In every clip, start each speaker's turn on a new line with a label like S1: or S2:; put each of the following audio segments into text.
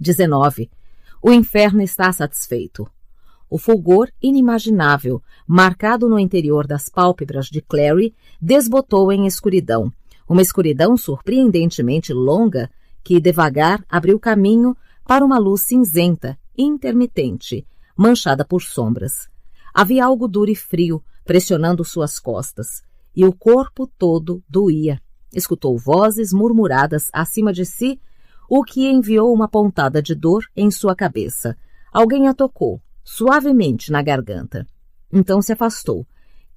S1: 19. O inferno está satisfeito. O fulgor inimaginável, marcado no interior das pálpebras de Clary, desbotou em escuridão. Uma escuridão surpreendentemente longa que, devagar, abriu caminho para uma luz cinzenta, intermitente, manchada por sombras. Havia algo duro e frio pressionando suas costas, e o corpo todo doía. Escutou vozes murmuradas acima de si, o que enviou uma pontada de dor em sua cabeça. Alguém a tocou, suavemente na garganta. Então se afastou.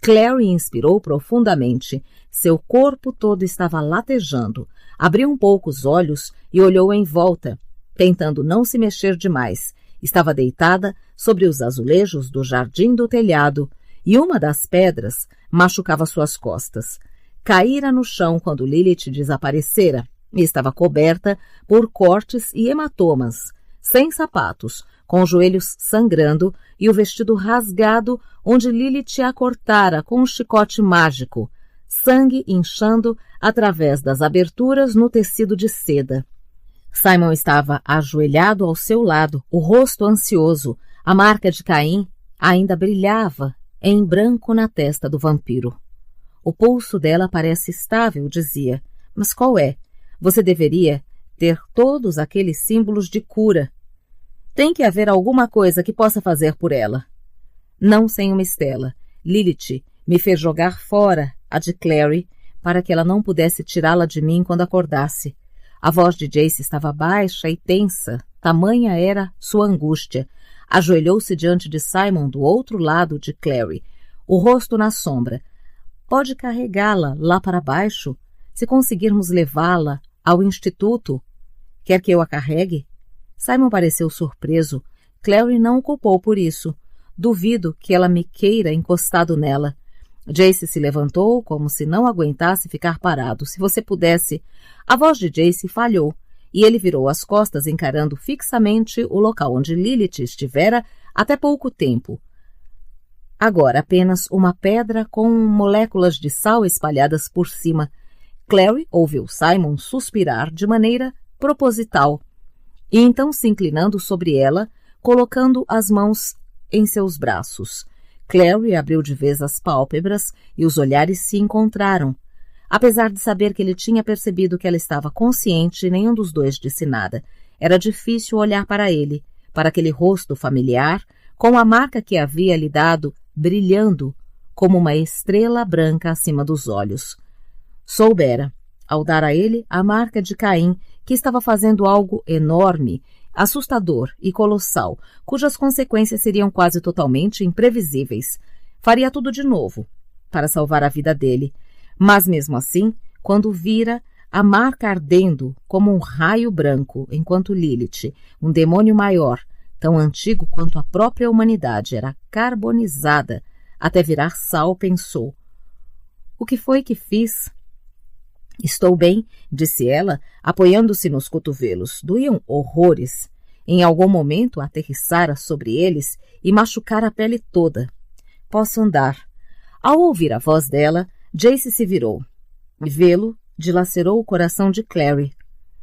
S1: Clary inspirou profundamente. Seu corpo todo estava latejando. Abriu um pouco os olhos e olhou em volta, tentando não se mexer demais. Estava deitada sobre os azulejos do jardim do telhado e uma das pedras machucava suas costas. Caíra no chão quando Lilith desaparecera e estava coberta por cortes e hematomas, sem sapatos, com os joelhos sangrando e o vestido rasgado onde Lilith a cortara com um chicote mágico, sangue inchando através das aberturas no tecido de seda. Simon estava ajoelhado ao seu lado, o rosto ansioso. A marca de Caim ainda brilhava em branco na testa do vampiro. O pulso dela parece estável, dizia. Mas qual é? Você deveria ter todos aqueles símbolos de cura. Tem que haver alguma coisa que possa fazer por ela. Não sem uma estela. Lilith me fez jogar fora a de Clary para que ela não pudesse tirá-la de mim quando acordasse. A voz de Jace estava baixa e tensa, tamanha era sua angústia. Ajoelhou-se diante de Simon do outro lado de Clary, o rosto na sombra. Pode carregá-la lá para baixo? Se conseguirmos levá-la ao instituto, quer que eu a carregue? Simon pareceu surpreso. Clary não o culpou por isso. Duvido que ela me queira encostado nela. Jace se levantou como se não aguentasse ficar parado. Se você pudesse... A voz de Jace falhou, e ele virou as costas encarando fixamente o local onde Lilith estivera até pouco tempo. Agora apenas uma pedra com moléculas de sal espalhadas por cima. Clary ouviu Simon suspirar de maneira proposital, e então se inclinando sobre ela, colocando as mãos em seus braços. Clary abriu de vez as pálpebras e os olhares se encontraram. Apesar de saber que ele tinha percebido que ela estava consciente, nenhum dos dois disse nada. Era difícil olhar para ele, para aquele rosto familiar, com a marca que havia lhe dado, brilhando como uma estrela branca acima dos olhos. Soubera, ao dar a ele a marca de Caim, que estava fazendo algo enorme, assustador e colossal, cujas consequências seriam quase totalmente imprevisíveis. Faria tudo de novo, para salvar a vida dele. Mas mesmo assim, quando vira a marca ardendo como um raio branco, enquanto Lilith, um demônio maior, tão antigo quanto a própria humanidade, era carbonizada até virar sal, pensou. O que foi que fiz? Estou bem, disse ela, apoiando-se nos cotovelos. Doíam horrores. Em algum momento aterrissara sobre eles e machucara a pele toda. Posso andar. Ao ouvir a voz dela, Jace se virou. Vê-lo dilacerou o coração de Clary.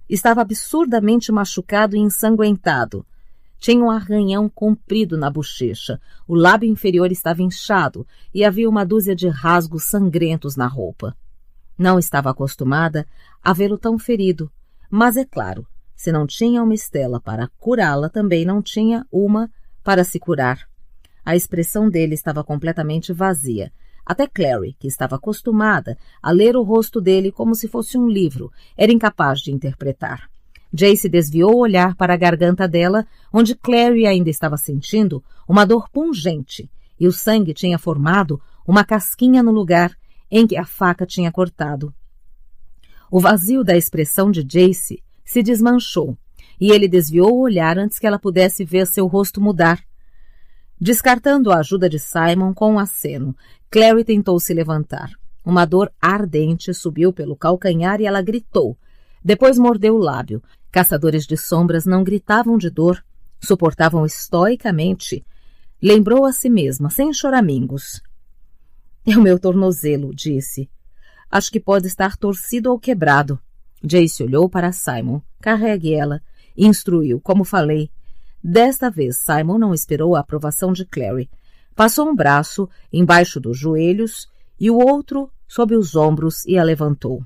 S1: Estava absurdamente machucado e ensanguentado. Tinha um arranhão comprido na bochecha, o lábio inferior estava inchado e havia uma dúzia de rasgos sangrentos na roupa. Não estava acostumada a vê-lo tão ferido, mas é claro, se não tinha uma estela para curá-la, também não tinha uma para se curar. A expressão dele estava completamente vazia. Até Clary, que estava acostumada a ler o rosto dele como se fosse um livro, era incapaz de interpretar. Jace desviou o olhar para a garganta dela, onde Clary ainda estava sentindo uma dor pungente, e o sangue tinha formado uma casquinha no lugar em que a faca tinha cortado. O vazio da expressão de Jace se desmanchou, e ele desviou o olhar antes que ela pudesse ver seu rosto mudar. Descartando a ajuda de Simon com um aceno, Clary tentou se levantar. Uma dor ardente subiu pelo calcanhar e ela gritou. Depois mordeu o lábio. Caçadores de sombras não gritavam de dor, suportavam estoicamente. Lembrou a si mesma, sem choramingos. É o meu tornozelo, disse. Acho que pode estar torcido ou quebrado. Jace olhou para Simon. Carregue ela. Instruiu, como falei. Desta vez, Simon não esperou a aprovação de Clary. Passou um braço embaixo dos joelhos e o outro sob os ombros e a levantou.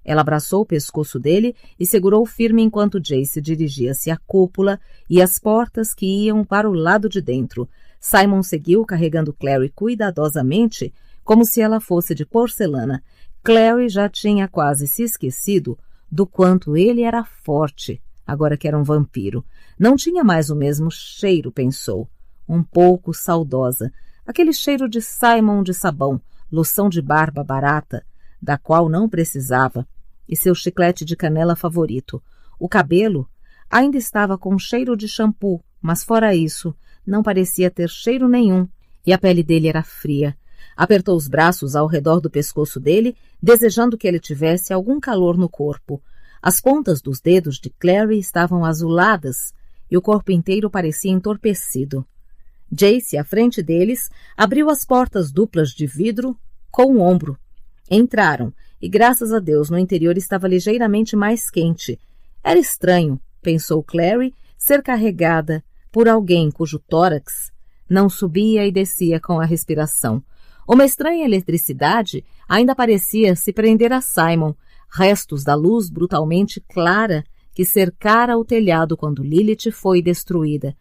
S1: Ela abraçou o pescoço dele e segurou firme enquanto Jace dirigia-se à cúpula e às portas que iam para o lado de dentro. Simon seguiu carregando Clary cuidadosamente, como se ela fosse de porcelana. Clary já tinha quase se esquecido do quanto ele era forte, agora que era um vampiro. Não tinha mais o mesmo cheiro, pensou. Um pouco saudosa. Aquele cheiro de Simon de sabão, loção de barba barata, da qual não precisava, e seu chiclete de canela favorito. O cabelo ainda estava com cheiro de shampoo, mas fora isso, não parecia ter cheiro nenhum, e a pele dele era fria. Apertou os braços ao redor do pescoço dele, desejando que ele tivesse algum calor no corpo. As pontas dos dedos de Clary estavam azuladas e o corpo inteiro parecia entorpecido. Jace, à frente deles, abriu as portas duplas de vidro com o ombro. Entraram, e graças a Deus no interior estava ligeiramente mais quente. Era estranho, pensou Clary, ser carregada por alguém cujo tórax não subia e descia com a respiração. Uma estranha eletricidade ainda parecia se prender a Simon, restos da luz brutalmente clara que cercara o telhado quando Lilith foi destruída.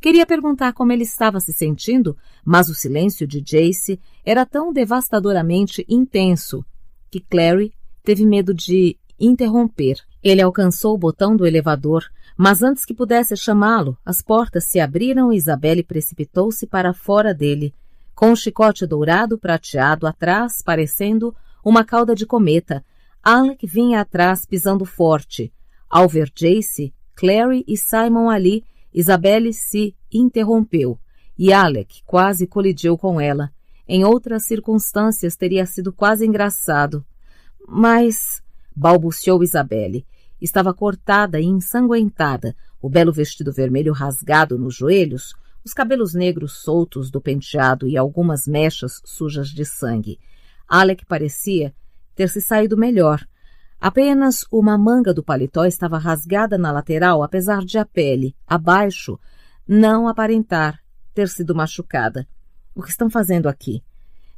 S1: Queria perguntar como ele estava se sentindo, mas o silêncio de Jace era tão devastadoramente intenso que Clary teve medo de interromper. Ele alcançou o botão do elevador, mas antes que pudesse chamá-lo, as portas se abriram e Isabelle precipitou-se para fora dele, com um chicote dourado prateado atrás, parecendo uma cauda de cometa. Alec vinha atrás pisando forte. Ao ver Jace, Clary e Simon ali, Isabelle se interrompeu e Alec quase colidiu com ela. Em outras circunstâncias teria sido quase engraçado. Mas, balbuciou Isabelle, estava cortada e ensanguentada, o belo vestido vermelho rasgado nos joelhos, os cabelos negros soltos do penteado e algumas mechas sujas de sangue. Alec parecia ter se saído melhor. Apenas uma manga do paletó estava rasgada na lateral, apesar de a pele, abaixo, não aparentar ter sido machucada. O que estão fazendo aqui?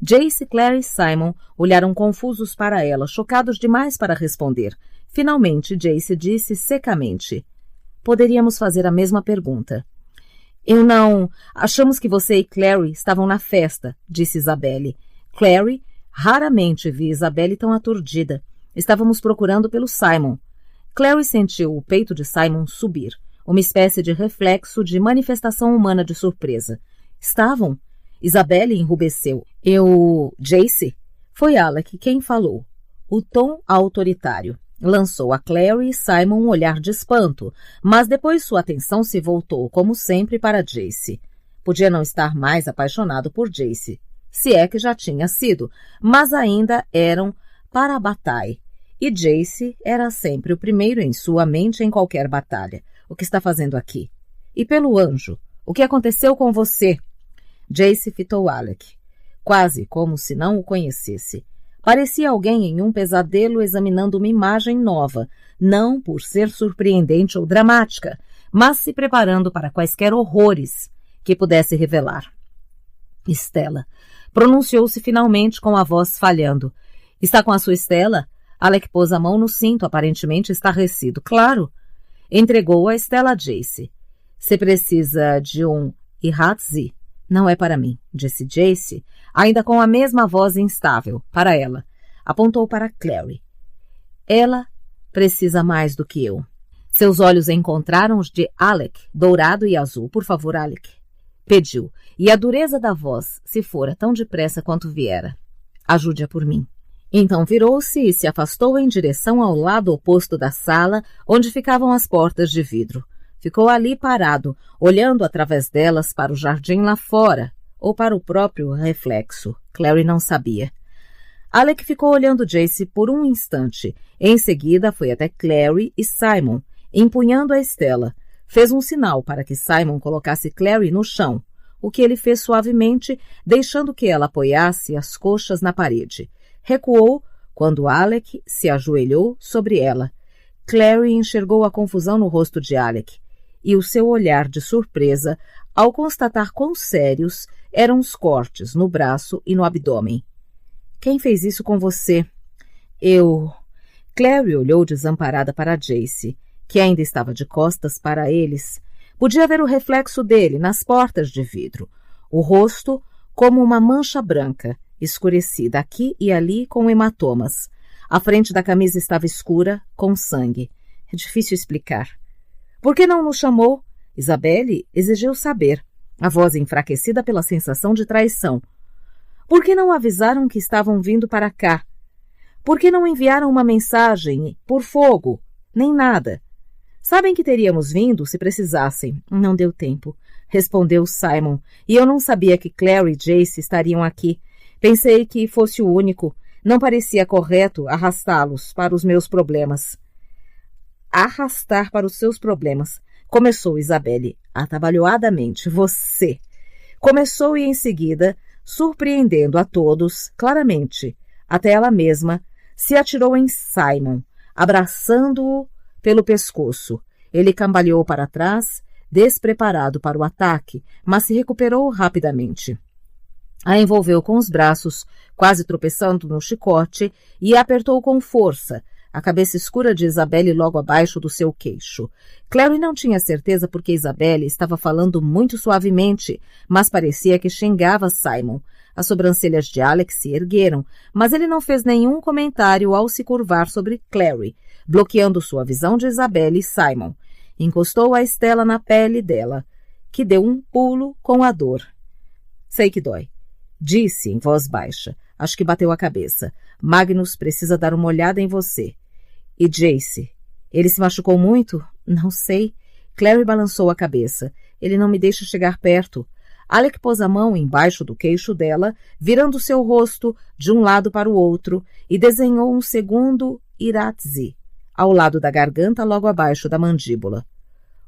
S1: Jace, Clary e Simon olharam confusos para ela, chocados demais para responder. Finalmente, Jace disse secamente: Poderíamos fazer a mesma pergunta. Eu não... Achamos que você e Clary estavam na festa, disse Isabelle. Clary, raramente vi Isabelle tão aturdida. Estávamos procurando pelo Simon. Clary sentiu o peito de Simon subir, uma espécie de reflexo de manifestação humana de surpresa. Estavam? Isabelle enrubesceu. Jace? Foi Alec quem falou. O tom autoritário lançou a Clary e Simon um olhar de espanto, mas depois sua atenção se voltou, como sempre, para Jace. Podia não estar mais apaixonado por Jace, se é que já tinha sido, mas ainda eram para a batalha. E Jace era sempre o primeiro em sua mente em qualquer batalha. O que está fazendo aqui? E pelo anjo? O que aconteceu com você? Jace fitou Alec, quase como se não o conhecesse. Parecia alguém em um pesadelo examinando uma imagem nova, não por ser surpreendente ou dramática, mas se preparando para quaisquer horrores que pudesse revelar. Stella. Pronunciou-se finalmente com a voz falhando. Está com a sua Stella? Alec pôs a mão no cinto, aparentemente estarrecido. Claro. Entregou a Stella a Jace. Você precisa de um Ihatzi? Não é para mim, disse Jace, ainda com a mesma voz instável, para ela. Apontou para Clary. Ela precisa mais do que eu. Seus olhos encontraram os de Alec, dourado e azul. Por favor, Alec. Pediu, e a dureza da voz se fora tão depressa quanto viera. Ajude-a por mim. Então virou-se e se afastou em direção ao lado oposto da sala, onde ficavam as portas de vidro. Ficou ali parado, olhando através delas para o jardim lá fora, ou para o próprio reflexo. Clary não sabia. Alec ficou olhando Jace por um instante. Em seguida foi até Clary e Simon, empunhando a Stella. Fez um sinal para que Simon colocasse Clary no chão, o que ele fez suavemente, deixando que ela apoiasse as coxas na parede. Recuou quando Alec se ajoelhou sobre ela. Clary enxergou a confusão no rosto de Alec e o seu olhar de surpresa ao constatar quão sérios eram os cortes no braço e no abdômen. Quem fez isso com você? Eu... Clary olhou desamparada para Jace, que ainda estava de costas para eles. Podia ver o reflexo dele nas portas de vidro, o rosto como uma mancha branca, escurecida aqui e ali com hematomas. A frente da camisa estava escura, com sangue. É difícil explicar. Por que não nos chamou? Isabelle exigiu saber, a voz enfraquecida pela sensação de traição. Por que não avisaram que estavam vindo para cá? Por que não enviaram uma mensagem por fogo? Nem nada. Sabem que teríamos vindo se precisassem. Não deu tempo, respondeu Simon, e eu não sabia que Clary e Jace estariam aqui. Pensei que fosse o único. Não parecia correto arrastá-los para os meus problemas. Arrastar para os seus problemas, começou Isabelle, atabalhoadamente. Você. Começou e em seguida, surpreendendo a todos, claramente, até ela mesma, se atirou em Simon, abraçando-o pelo pescoço. Ele cambaleou para trás, despreparado para o ataque, mas se recuperou rapidamente. A envolveu com os braços, quase tropeçando no chicote, e a apertou com força, a cabeça escura de Isabelle logo abaixo do seu queixo. Clary não tinha certeza porque Isabelle estava falando muito suavemente, mas parecia que xingava Simon. As sobrancelhas de Alex se ergueram, mas ele não fez nenhum comentário ao se curvar sobre Clary, bloqueando sua visão de Isabelle e Simon. Encostou a Estela na pele dela, que deu um pulo com a dor. Sei que dói. Disse em voz baixa. Acho que bateu a cabeça. Magnus precisa dar uma olhada em você. E Jace? Ele se machucou muito? Não sei. Clary balançou a cabeça. Ele não me deixa chegar perto. Alec pôs a mão embaixo do queixo dela, virando seu rosto de um lado para o outro, e desenhou um segundo iratzi, ao lado da garganta, logo abaixo da mandíbula.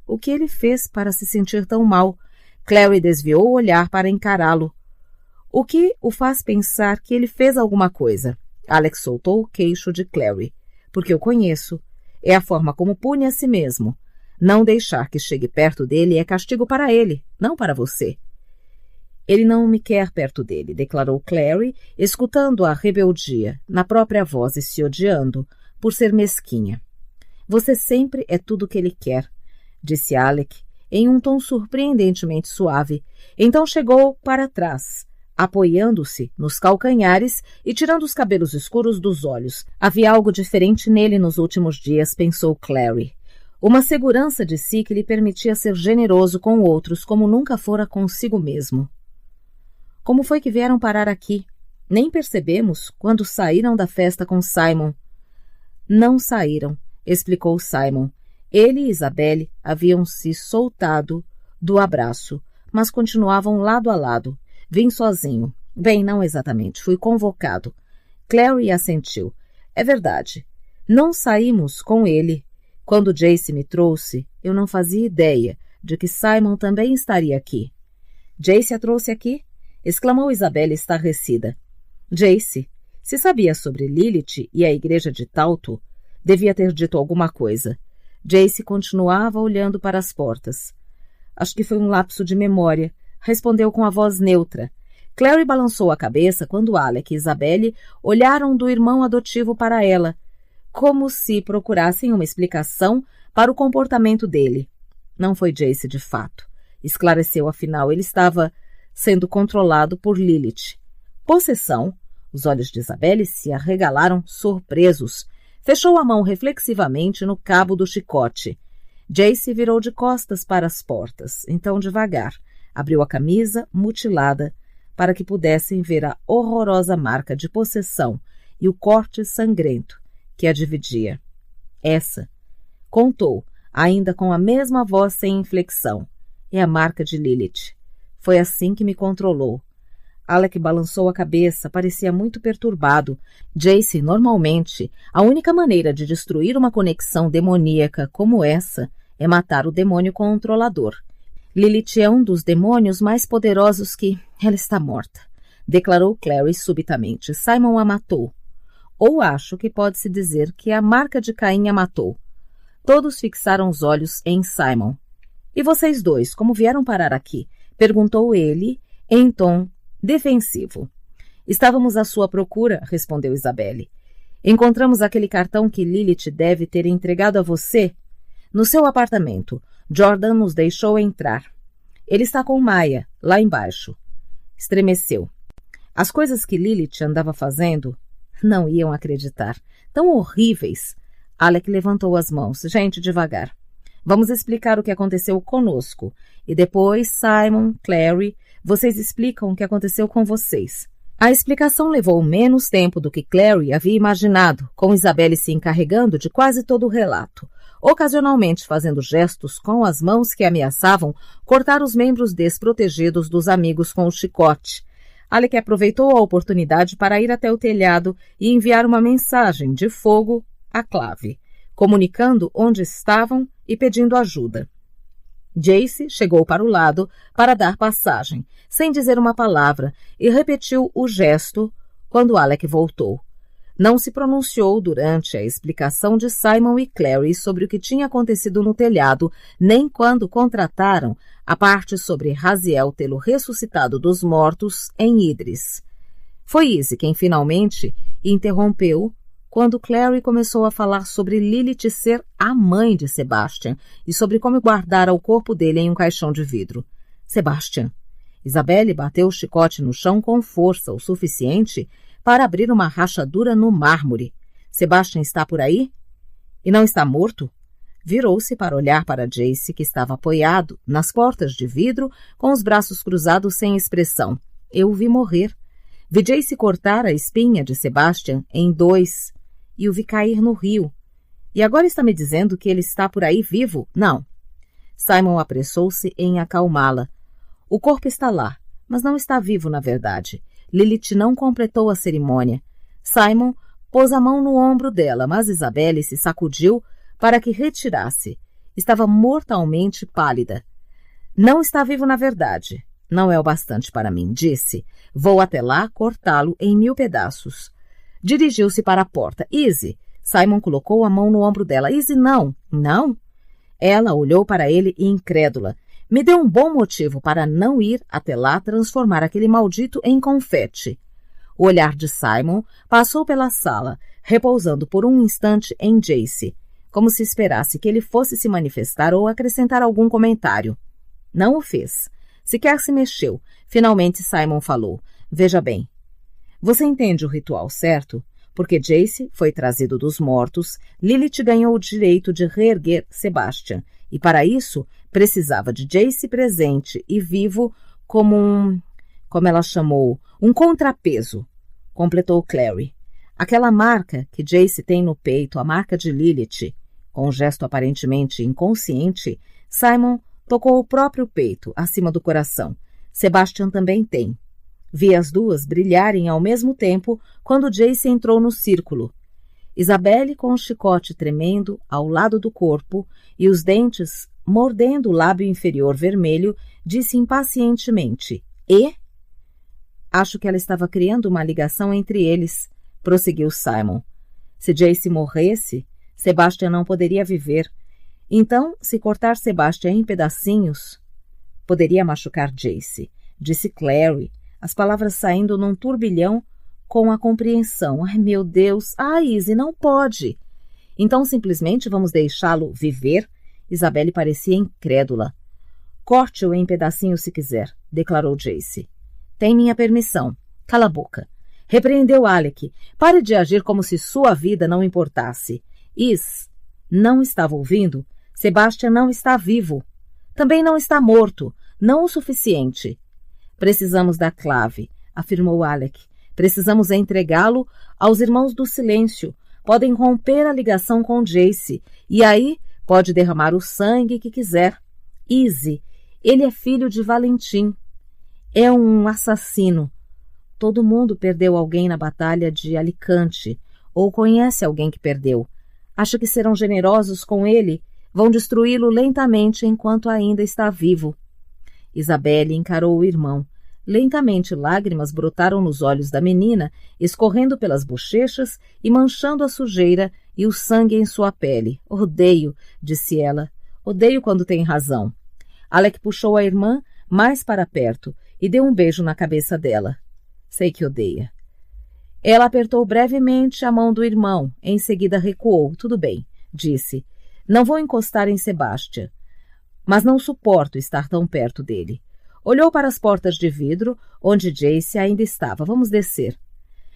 S1: O que ele fez para se sentir tão mal? Clary desviou o olhar para encará-lo. O que o faz pensar que ele fez alguma coisa? Alex soltou o queixo de Clary. Porque eu conheço. É a forma como pune a si mesmo. Não deixar que chegue perto dele é castigo para ele, não para você. Ele não me quer perto dele, declarou Clary, escutando a rebeldia, na própria voz e se odiando, por ser mesquinha. Você sempre é tudo o que ele quer, disse Alec, em um tom surpreendentemente suave. Então chegou para trás, apoiando-se nos calcanhares e tirando os cabelos escuros dos olhos. Havia algo diferente nele nos últimos dias, pensou Clary. Uma segurança de si que lhe permitia ser generoso com outros como nunca fora consigo mesmo. Como foi que vieram parar aqui? Nem percebemos quando saíram da festa com Simon. Não saíram, explicou Simon. Ele e Isabelle haviam se soltado do abraço, mas continuavam lado a lado. Vim sozinho. Bem, não exatamente. Fui convocado. Clary assentiu. É verdade. Não saímos com ele. Quando Jace me trouxe, eu não fazia ideia de que Simon também estaria aqui. Jace a trouxe aqui? Exclamou Isabelle estarrecida. Jace, se sabia sobre Lilith e a igreja de Talto, devia ter dito alguma coisa. Jace continuava olhando para as portas. Acho que foi um lapso de memória, respondeu com a voz neutra. Clary balançou a cabeça quando Alec e Isabelle olharam do irmão adotivo para ela, como se procurassem uma explicação para o comportamento dele. Não foi Jace de fato. Esclareceu, afinal, ele estava sendo controlado por Lilith. Possessão? Os olhos de Isabelle se arregalaram, surpresos. Fechou a mão reflexivamente no cabo do chicote. Jace virou de costas para as portas, então devagar. Abriu a camisa, mutilada, para que pudessem ver a horrorosa marca de possessão e o corte sangrento que a dividia. Essa, contou, ainda com a mesma voz sem inflexão, é a marca de Lilith. Foi assim que me controlou. Alec balançou a cabeça, parecia muito perturbado. Jace, normalmente, a única maneira de destruir uma conexão demoníaca como essa é matar o demônio controlador. Lilith é um dos demônios mais poderosos que... Ela está morta, declarou Clary subitamente. Simon a matou. Ou acho que pode-se dizer que a marca de Caim a matou. Todos fixaram os olhos em Simon. E vocês dois, como vieram parar aqui? Perguntou ele, em tom defensivo. Estávamos à sua procura, respondeu Isabelle. Encontramos aquele cartão que Lilith deve ter entregado a você no seu apartamento. Jordan nos deixou entrar. Ele está com Maya, lá embaixo. Estremeceu. As coisas que Lilith andava fazendo não iam acreditar. Tão horríveis. Alec levantou as mãos. Gente, devagar. Vamos explicar o que aconteceu conosco. E depois, Simon, Clary, vocês explicam o que aconteceu com vocês. A explicação levou menos tempo do que Clary havia imaginado, com Isabelle se encarregando de quase todo o relato, ocasionalmente fazendo gestos com as mãos que ameaçavam cortar os membros desprotegidos dos amigos com o chicote. Alec aproveitou a oportunidade para ir até o telhado e enviar uma mensagem de fogo à Clave, comunicando onde estavam e pedindo ajuda. Jace chegou para o lado para dar passagem, sem dizer uma palavra, e repetiu o gesto quando Alec voltou. Não se pronunciou durante a explicação de Simon e Clary sobre o que tinha acontecido no telhado, nem quando contrataram a parte sobre Raziel tê-lo ressuscitado dos mortos em Idris. Foi Izzy quem finalmente interrompeu quando Clary começou a falar sobre Lilith ser a mãe de Sebastian e sobre como guardara o corpo dele em um caixão de vidro. Sebastian. Isabelle bateu o chicote no chão com força o suficiente para abrir uma rachadura no mármore. Sebastian está por aí? E não está morto? Virou-se para olhar para Jace, que estava apoiado nas portas de vidro, com os braços cruzados sem expressão. Eu o vi morrer. Vi Jace cortar a espinha de Sebastian em 2 e o vi cair no rio. E agora está me dizendo que ele está por aí vivo? Não. Simon apressou-se em acalmá-la. O corpo está lá, mas não está vivo na verdade. Lilith não completou a cerimônia. Simon pôs a mão no ombro dela, mas Isabelle se sacudiu para que retirasse. Estava mortalmente pálida. Não está vivo na verdade. Não é o bastante para mim, disse. Vou até lá cortá-lo em 1000 pedaços. Dirigiu-se para a porta. Izzy. Simon colocou a mão no ombro dela. Izzy, não. Não? Ela olhou para ele incrédula. Me deu um bom motivo para não ir até lá transformar aquele maldito em confete. O olhar de Simon passou pela sala, repousando por um instante em Jace, como se esperasse que ele fosse se manifestar ou acrescentar algum comentário. Não o fez. Sequer se mexeu. Finalmente Simon falou. Veja bem. Você entende o ritual, certo? Porque Jace foi trazido dos mortos, Lilith ganhou o direito de reerguer Sebastian, e para isso precisava de Jace presente e vivo como como ela chamou, um contrapeso, completou Clary. Aquela marca que Jace tem no peito, a marca de Lilith. Com um gesto aparentemente inconsciente, Simon tocou o próprio peito, acima do coração. Sebastian também tem. Vi as duas brilharem ao mesmo tempo quando Jace entrou no círculo. Isabelle, com o chicote tremendo ao lado do corpo e os dentes mordendo o lábio inferior vermelho, disse impacientemente, E? Acho que ela estava criando uma ligação entre eles, prosseguiu Simon. Se Jace morresse, Sebastian não poderia viver. Então, se cortar Sebastian em pedacinhos, poderia machucar Jace, disse Clary, as palavras saindo num turbilhão com a compreensão. Ai, meu Deus! Ai, Izzy, não pode! Então, simplesmente vamos deixá-lo viver? Isabelle parecia incrédula. Corte-o em pedacinhos se quiser, declarou Jace. Tem minha permissão. Cala a boca. Repreendeu Alec. Pare de agir como se sua vida não importasse. Is, não estava ouvindo? Sebastian não está vivo. Também não está morto. Não o suficiente. Precisamos da clave, afirmou Alec. Precisamos entregá-lo aos Irmãos do Silêncio. Podem romper a ligação com Jace. E aí pode derramar o sangue que quiser. Izzy, ele é filho de Valentim. É um assassino. Todo mundo perdeu alguém na batalha de Alicante, ou conhece alguém que perdeu. Acha que serão generosos com ele? Vão destruí-lo lentamente enquanto ainda está vivo. Isabelle encarou o irmão. Lentamente lágrimas brotaram nos olhos da menina, escorrendo pelas bochechas e manchando a sujeira e o sangue em sua pele. Odeio, disse ela. Odeio quando tem razão. Alec puxou a irmã mais para perto e deu um beijo na cabeça dela. Sei que odeia. Ela apertou brevemente a mão do irmão, em seguida recuou. Tudo bem, disse. Não vou encostar em Sebastian, mas não suporto estar tão perto dele. Olhou para as portas de vidro, onde Jace ainda estava. Vamos descer.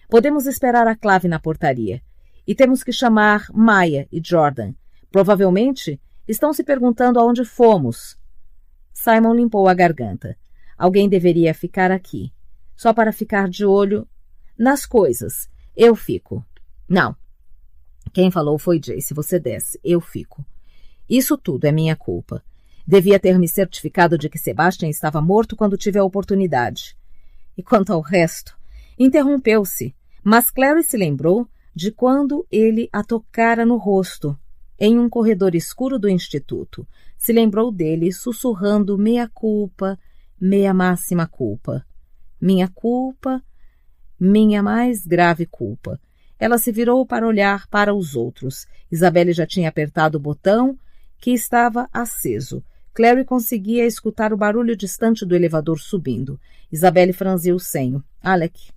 S1: Podemos esperar a clave na portaria. E temos que chamar Maya e Jordan. Provavelmente estão se perguntando aonde fomos. Simon limpou a garganta. Alguém deveria ficar aqui. Só para ficar de olho nas coisas. Eu fico. Não. Quem falou foi Jace. Você desce. Eu fico. Isso tudo é minha culpa. Devia ter me certificado de que Sebastian estava morto quando tive a oportunidade. E quanto ao resto, interrompeu-se, mas Clary se lembrou de quando ele a tocara no rosto, em um corredor escuro do instituto. Se lembrou dele sussurrando meia culpa, meia máxima culpa. Minha culpa, minha mais grave culpa. Ela se virou para olhar para os outros. Isabelle já tinha apertado o botão que estava aceso. Clary conseguia escutar o barulho distante do elevador subindo. Isabelle franziu o senho. Alec,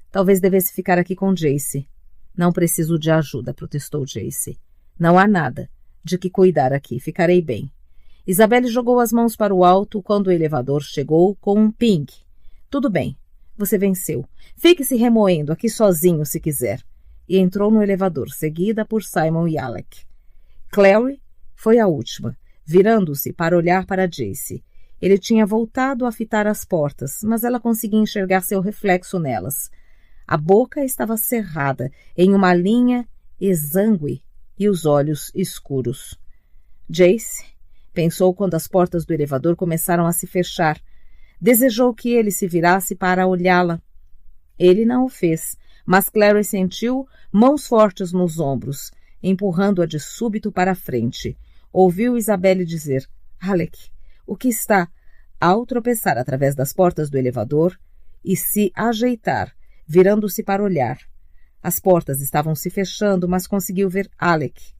S1: talvez devesse ficar aqui com Jace. Não preciso de ajuda, protestou Jace. Não há nada de que cuidar aqui. Ficarei bem. Isabelle jogou as mãos para o alto quando o elevador chegou com um ping. Tudo bem. Você venceu. Fique se remoendo aqui sozinho se quiser. E entrou no elevador, seguida por Simon e Alec. Clary foi a última, virando-se para olhar para Jace. Ele tinha voltado a fitar as portas, mas ela conseguia enxergar seu reflexo nelas. A boca estava cerrada em uma linha exângue e os olhos escuros. Jace pensou quando as portas do elevador começaram a se fechar. Desejou que ele se virasse para olhá-la. Ele não o fez, mas Clary sentiu mãos fortes nos ombros, empurrando-a de súbito para a frente. Ouviu Isabelle dizer, Alec, o que está? Ao tropeçar através das portas do elevador e se ajeitar, virando-se para olhar. As portas estavam se fechando, mas conseguiu ver Alec.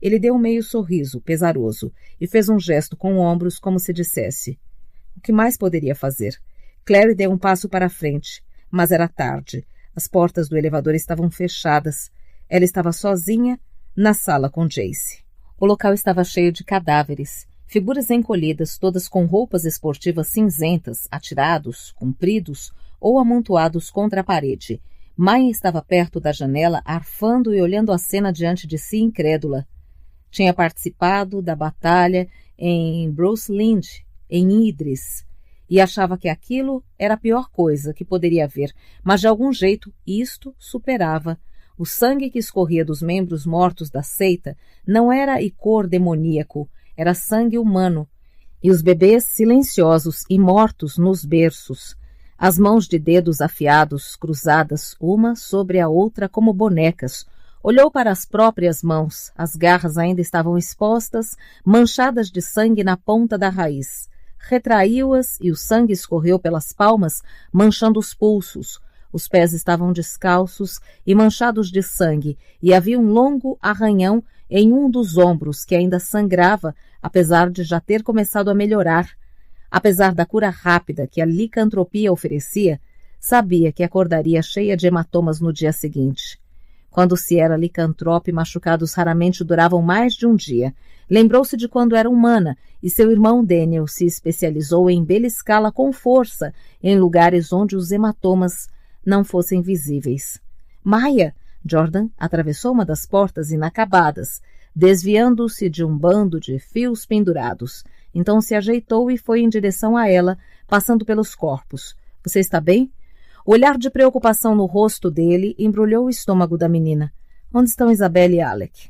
S1: Ele deu um meio sorriso, pesaroso, e fez um gesto com ombros como se dissesse. O que mais poderia fazer? Clary deu um passo para a frente, mas era tarde. As portas do elevador estavam fechadas. Ela estava sozinha na sala com Jace. O local estava cheio de cadáveres, figuras encolhidas, todas com roupas esportivas cinzentas, atirados, compridos ou amontoados contra a parede. Maya estava perto da janela, arfando e olhando a cena diante de si incrédula. Tinha participado da batalha em Bruce Lind, em Idris, e achava que aquilo era a pior coisa que poderia haver, mas de algum jeito isto superava. O sangue que escorria dos membros mortos da seita não era icor demoníaco, era sangue humano. E os bebês silenciosos e mortos nos berços. As mãos de dedos afiados, cruzadas uma sobre a outra como bonecas. Olhou para as próprias mãos. As garras ainda estavam expostas, manchadas de sangue na ponta da raiz. Retraiu-as e o sangue escorreu pelas palmas, manchando os pulsos. Os pés estavam descalços e manchados de sangue, e havia um longo arranhão em um dos ombros que ainda sangrava, apesar de já ter começado a melhorar. Apesar da cura rápida que a licantropia oferecia, sabia que acordaria cheia de hematomas no dia seguinte. Quando se era licantrope, machucados raramente duravam mais de um dia. Lembrou-se de quando era humana e seu irmão Daniel se especializou em beliscá-la com força em lugares onde os hematomas não fossem visíveis. Maya! Jordan atravessou uma das portas inacabadas, desviando-se de um bando de fios pendurados. Então se ajeitou e foi em direção a ela, passando pelos corpos. Você está bem? O olhar de preocupação no rosto dele embrulhou o estômago da menina. Onde estão Isabelle e Alec?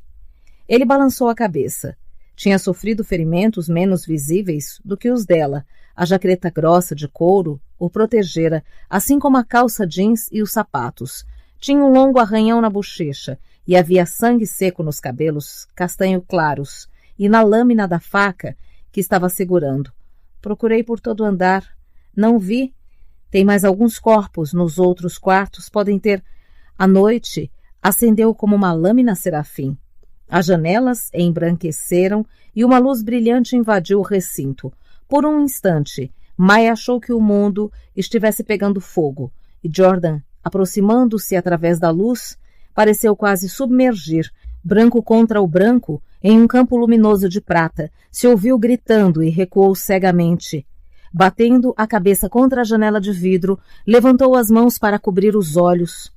S1: Ele balançou a cabeça. Tinha sofrido ferimentos menos visíveis do que os dela. A jaqueta grossa de couro o protegera, assim como a calça jeans e os sapatos. Tinha um longo arranhão na bochecha e havia sangue seco nos cabelos castanho claros e na lâmina da faca que estava segurando. Procurei por todo o andar. Não vi. Tem mais alguns corpos nos outros quartos. Podem ter... A noite acendeu como uma lâmina serafim. As janelas embranqueceram e uma luz brilhante invadiu o recinto. Por um instante, Maya achou que o mundo estivesse pegando fogo e Jordan, aproximando-se através da luz, pareceu quase submergir, branco contra o branco, em um campo luminoso de prata. Se ouviu gritando e recuou cegamente. Batendo a cabeça contra a janela de vidro, levantou as mãos para cobrir os olhos.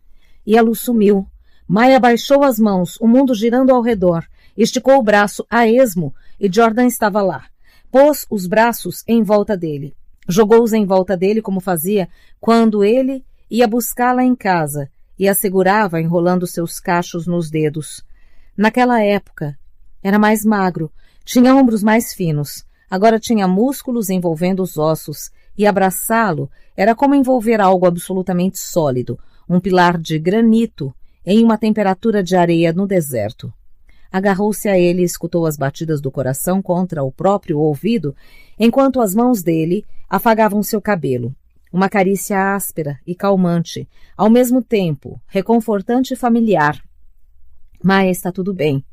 S1: E a luz sumiu. Maya baixou as mãos, o mundo girando ao redor. Esticou o braço a esmo e Jordan estava lá. Pôs os braços em volta dele. Jogou-os em volta dele como fazia quando ele ia buscá-la em casa e a segurava enrolando seus cachos nos dedos. Naquela época, era mais magro, tinha ombros mais finos, agora tinha músculos envolvendo os ossos e abraçá-lo era como envolver algo absolutamente sólido, um pilar de granito em uma temperatura de areia no deserto. Agarrou-se a ele e escutou as batidas do coração contra o próprio ouvido, enquanto as mãos dele afagavam seu cabelo. Uma carícia áspera e calmante, ao mesmo tempo reconfortante e familiar. Maya, está tudo bem.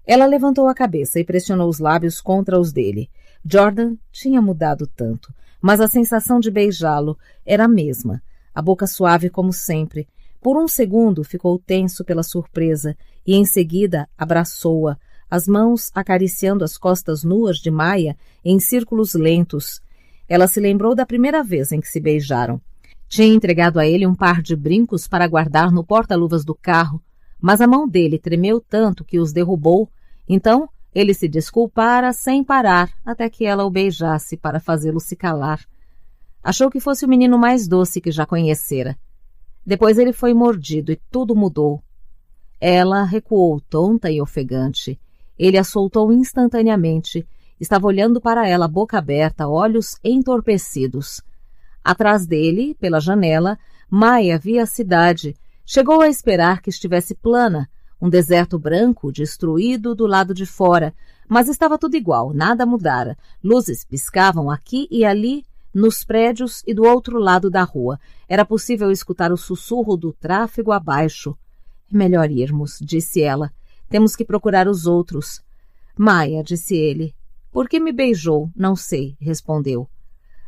S1: Ela levantou a cabeça e pressionou os lábios contra os dele. Jordan tinha mudado tanto, mas a sensação de beijá-lo era a mesma. A boca suave como sempre. Por um segundo ficou tenso pela surpresa e em seguida abraçou-a, as mãos acariciando as costas nuas de Maya em círculos lentos. Ela se lembrou da primeira vez em que se beijaram. Tinha entregado a ele um par de brincos para guardar no porta-luvas do carro, mas a mão dele tremeu tanto que os derrubou. Então ele se desculpara sem parar até que ela o beijasse para fazê-lo se calar. Achou que fosse o menino mais doce que já conhecera. Depois ele foi mordido e tudo mudou. Ela recuou tonta e ofegante. Ele a soltou instantaneamente. Estava olhando para ela, boca aberta, olhos entorpecidos. Atrás dele, pela janela, Maya via a cidade. Chegou a esperar que estivesse plana, um deserto branco, destruído do lado de fora, mas estava tudo igual, nada mudara. Luzes piscavam aqui e ali, nos prédios e do outro lado da rua. Era possível escutar o sussurro do tráfego abaixo. É melhor irmos, disse ela. Temos que procurar os outros. Maya, disse ele. Por que me beijou? Não sei, respondeu.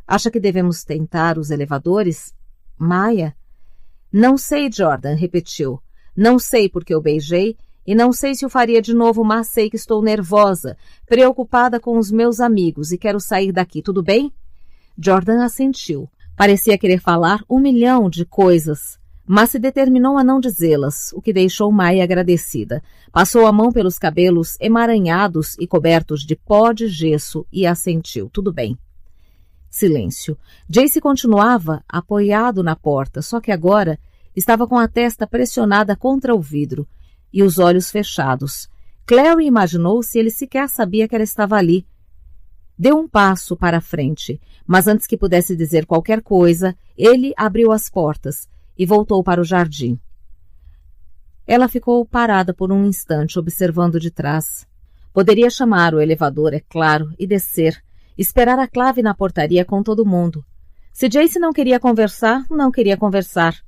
S1: Acha que devemos tentar os elevadores? Maya? Não sei, Jordan, repetiu. Não sei porque eu beijei e não sei se o faria de novo, mas sei que estou nervosa, preocupada com os meus amigos e quero sair daqui, tudo bem? Jordan assentiu. Parecia querer falar 1.000.000 de coisas, mas se determinou a não dizê-las, o que deixou Maya agradecida. Passou a mão pelos cabelos emaranhados e cobertos de pó de gesso e assentiu. Tudo bem. Silêncio. Jace continuava apoiado na porta, só que agora estava com a testa pressionada contra o vidro e os olhos fechados. Clary imaginou se ele sequer sabia que ela estava ali. Deu um passo para a frente, mas antes que pudesse dizer qualquer coisa, ele abriu as portas e voltou para o jardim. Ela ficou parada por um instante, observando de trás. Poderia chamar o elevador, é claro, e descer, esperar a clave na portaria com todo mundo. Se Jace não queria conversar, não queria conversar.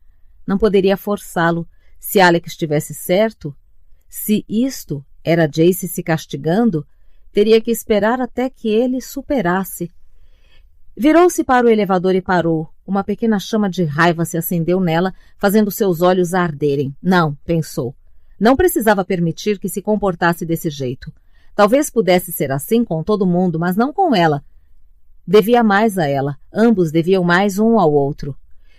S1: Não poderia forçá-lo. Se Alec estivesse certo, se isto era Jace se castigando, teria que esperar até que ele superasse. Virou-se para o elevador e parou. Uma pequena chama de raiva se acendeu nela, fazendo seus olhos arderem. Não, pensou. Não precisava permitir que se comportasse desse jeito. Talvez pudesse ser assim com todo mundo, mas não com ela. Devia mais a ela. Ambos deviam mais um ao outro.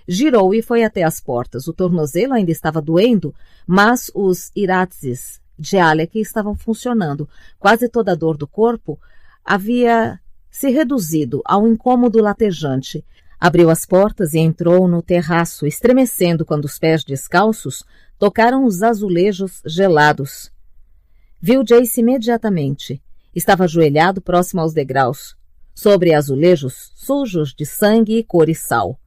S1: Girou e foi até as portas. O tornozelo ainda estava doendo, mas os iratzes de Alec estavam funcionando. Quase toda a dor do corpo havia se reduzido a um incômodo latejante. Abriu as portas e entrou no terraço, estremecendo quando os pés descalços tocaram os azulejos gelados. Viu Jace imediatamente. Estava ajoelhado próximo aos degraus, sobre azulejos sujos de sangue e cor-e-sal.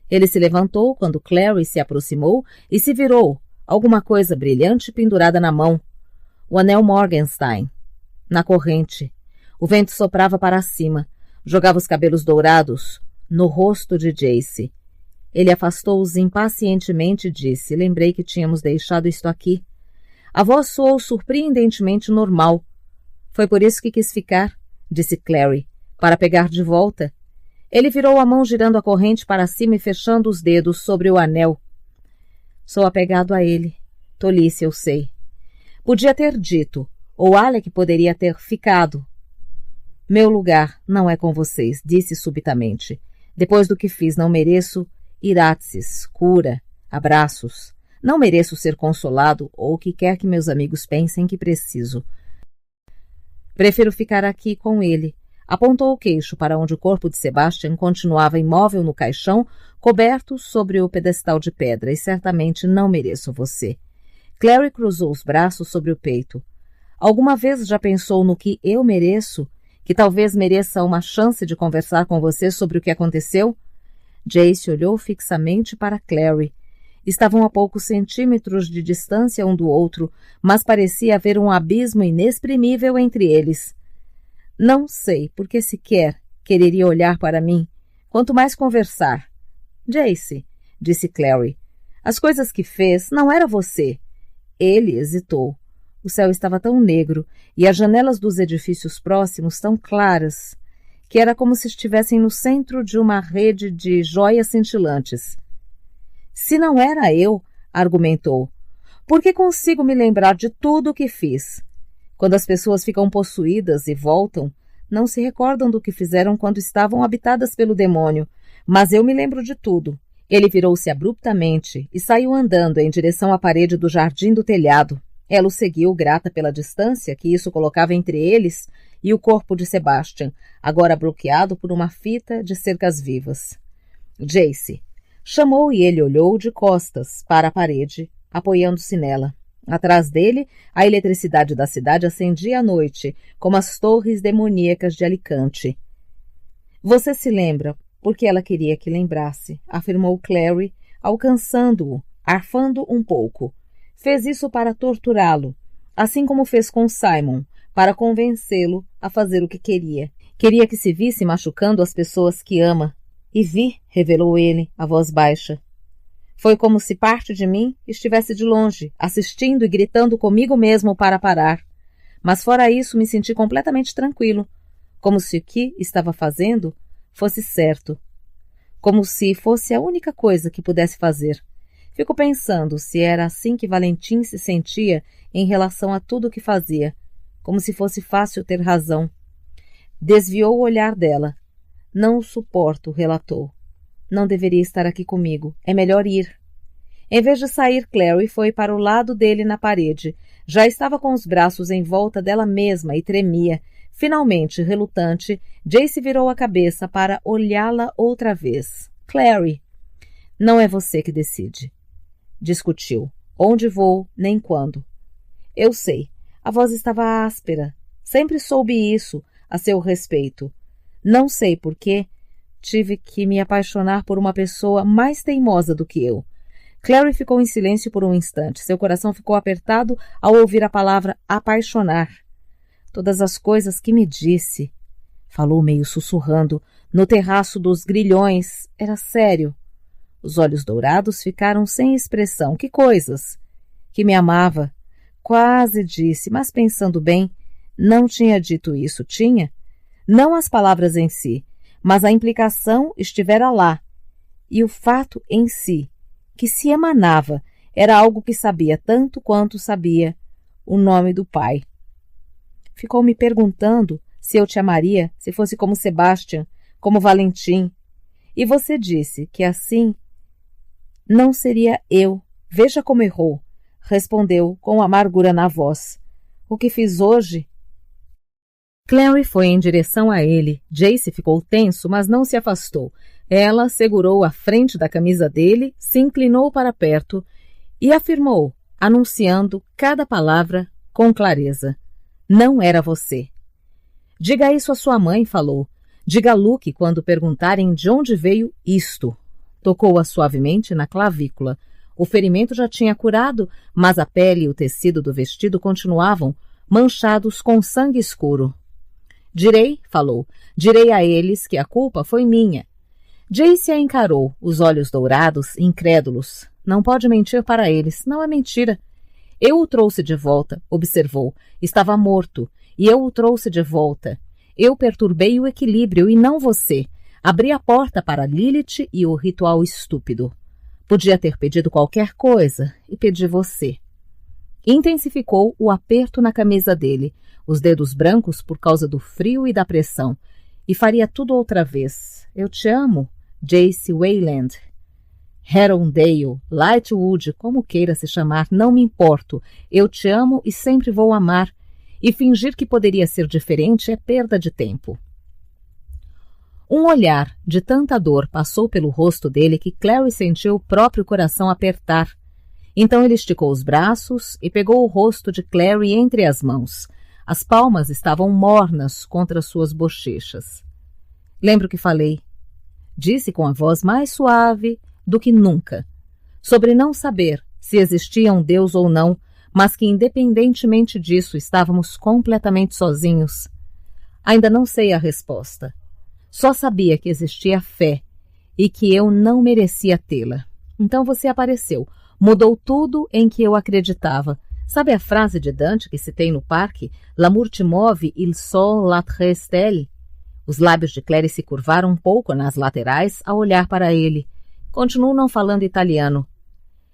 S1: Ele se levantou quando Clary se aproximou e se virou, alguma coisa brilhante pendurada na mão. O anel Morgenstein, na corrente. O vento soprava para cima, jogava os cabelos dourados no rosto de Jace. Ele afastou-os impacientemente e disse, lembrei que tínhamos deixado isto aqui. A voz soou surpreendentemente normal. Foi por isso que quis ficar, disse Clary, para pegar de volta. Ele virou a mão girando a corrente para cima e fechando os dedos sobre o anel. Sou apegado a ele. Tolice, eu sei. Podia ter dito, ou Alec poderia ter ficado. Meu lugar não é com vocês, disse subitamente. Depois do que fiz, não mereço iratses, cura, abraços. Não mereço ser consolado ou o que quer que meus amigos pensem que preciso. Prefiro ficar aqui com ele. Apontou o queixo para onde o corpo de Sebastian continuava imóvel no caixão, coberto sobre o pedestal de pedra, e certamente não mereço você. Clary cruzou os braços sobre o peito. Alguma vez já pensou no que eu mereço? Que talvez mereça uma chance de conversar com você sobre o que aconteceu? Jace olhou fixamente para Clary. Estavam a poucos centímetros de distância um do outro, mas parecia haver um abismo inexprimível entre eles. Não sei por que sequer quereria olhar para mim, quanto mais conversar. Jace, disse Clary, as coisas que fez não era você. Ele hesitou. O céu estava tão negro e as janelas dos edifícios próximos tão claras que era como se estivessem no centro de uma rede de joias cintilantes. Se não era eu, argumentou, por que consigo me lembrar de tudo o que fiz? Quando as pessoas ficam possuídas e voltam, não se recordam do que fizeram quando estavam habitadas pelo demônio, mas eu me lembro de tudo. Ele virou-se abruptamente e saiu andando em direção à parede do jardim do telhado. Ela o seguiu, grata pela distância que isso colocava entre eles e o corpo de Sebastian, agora bloqueado por uma fita de cercas vivas. Jace chamou e ele olhou de costas para a parede, apoiando-se nela. Atrás dele, a eletricidade da cidade acendia à noite, como as torres demoníacas de Alicante. Você se lembra, porque ela queria que lembrasse, afirmou Clary, alcançando-o, arfando um pouco. Fez isso para torturá-lo, assim como fez com Simon, para convencê-lo a fazer o que queria. Queria que se visse machucando as pessoas que ama. E vi, revelou ele, a voz baixa. Foi como se parte de mim estivesse de longe, assistindo e gritando comigo mesmo para parar. Mas fora isso me senti completamente tranquilo, como se o que estava fazendo fosse certo. Como se fosse a única coisa que pudesse fazer. Fico pensando se era assim que Valentim se sentia em relação a tudo o que fazia, como se fosse fácil ter razão. Desviou o olhar dela. Não o suporto, relatou. Não deveria estar aqui comigo. É melhor ir. Em vez de sair, Clary foi para o lado dele na parede. Já estava com os braços em volta dela mesma e tremia. Finalmente, relutante, Jace virou a cabeça para olhá-la outra vez. Clary, não é você que decide. Discutiu. Onde vou, nem quando. Eu sei. A voz estava áspera. Sempre soube isso, a seu respeito. Não sei por quê. Tive que me apaixonar por uma pessoa mais teimosa do que eu. Clary ficou em silêncio por um instante. Seu coração ficou apertado ao ouvir a palavra apaixonar. Todas as coisas que me disse. Falou meio sussurrando. No terraço dos grilhões. Era sério. Os olhos dourados ficaram sem expressão. Que coisas? Que me amava. Quase disse, mas pensando bem, não tinha dito isso, tinha? Não as palavras em si, mas a implicação estivera lá. E o fato em si, que se emanava, era algo que sabia tanto quanto sabia o nome do pai. Ficou me perguntando se eu te amaria, se fosse como Sebastian, como Valentim. E você disse que assim não seria eu. Veja como errou, respondeu com amargura na voz. O que fiz hoje? Clary foi em direção a ele. Jace ficou tenso, mas não se afastou. Ela segurou a frente da camisa dele, se inclinou para perto e afirmou, anunciando cada palavra com clareza. Não era você. Diga isso à sua mãe, falou. Diga a Luke quando perguntarem de onde veio isto. Tocou-a suavemente na clavícula. O ferimento já tinha curado, mas a pele e o tecido do vestido continuavam manchados com sangue escuro. Direi, falou, direi a eles que a culpa foi minha. Jace a encarou, os olhos dourados, incrédulos. Não pode mentir para eles, não é mentira. Eu o trouxe de volta, observou. Estava morto, e eu o trouxe de volta. Eu perturbei o equilíbrio e não você. Abri a porta para Lilith e o ritual estúpido. Podia ter pedido qualquer coisa e pedi você. Intensificou o aperto na camisa dele, os dedos brancos por causa do frio e da pressão. E faria tudo outra vez. Eu te amo, Jace Wayland. Herondale, Lightwood, como queira se chamar, não me importo. Eu te amo e sempre vou amar. E fingir que poderia ser diferente é perda de tempo. Um olhar de tanta dor passou pelo rosto dele que Clary sentiu o próprio coração apertar. Então ele esticou os braços e pegou o rosto de Clary entre as mãos. As palmas estavam mornas contra suas bochechas. Lembro que falei, disse com a voz mais suave do que nunca, sobre não saber se existia um Deus ou não, mas que independentemente disso estávamos completamente sozinhos. Ainda não sei a resposta. Só sabia que existia fé e que eu não merecia tê-la. Então você apareceu, mudou tudo em que eu acreditava. Sabe a frase de Dante que citei no parque? L'amour te move, il sol l'autre stelle. Os lábios de Clary se curvaram um pouco nas laterais ao olhar para ele. Continuo não falando italiano.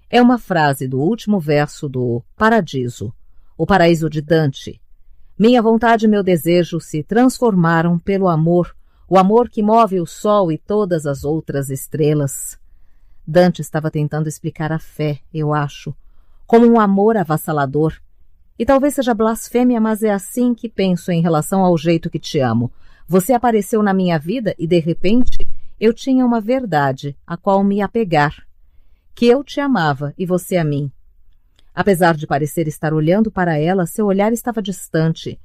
S1: É uma frase do último verso do Paradiso, o paraíso de Dante. Minha vontade e meu desejo se transformaram pelo amor, o amor que move o sol e todas as outras estrelas. Dante estava tentando explicar a fé, eu acho, como um amor avassalador. E talvez seja blasfêmia, mas é assim que penso em relação ao jeito que te amo. Você apareceu na minha vida e, de repente, eu tinha uma verdade a qual me apegar. Que eu te amava e você a mim. Apesar de parecer estar olhando para ela, seu olhar estava distante,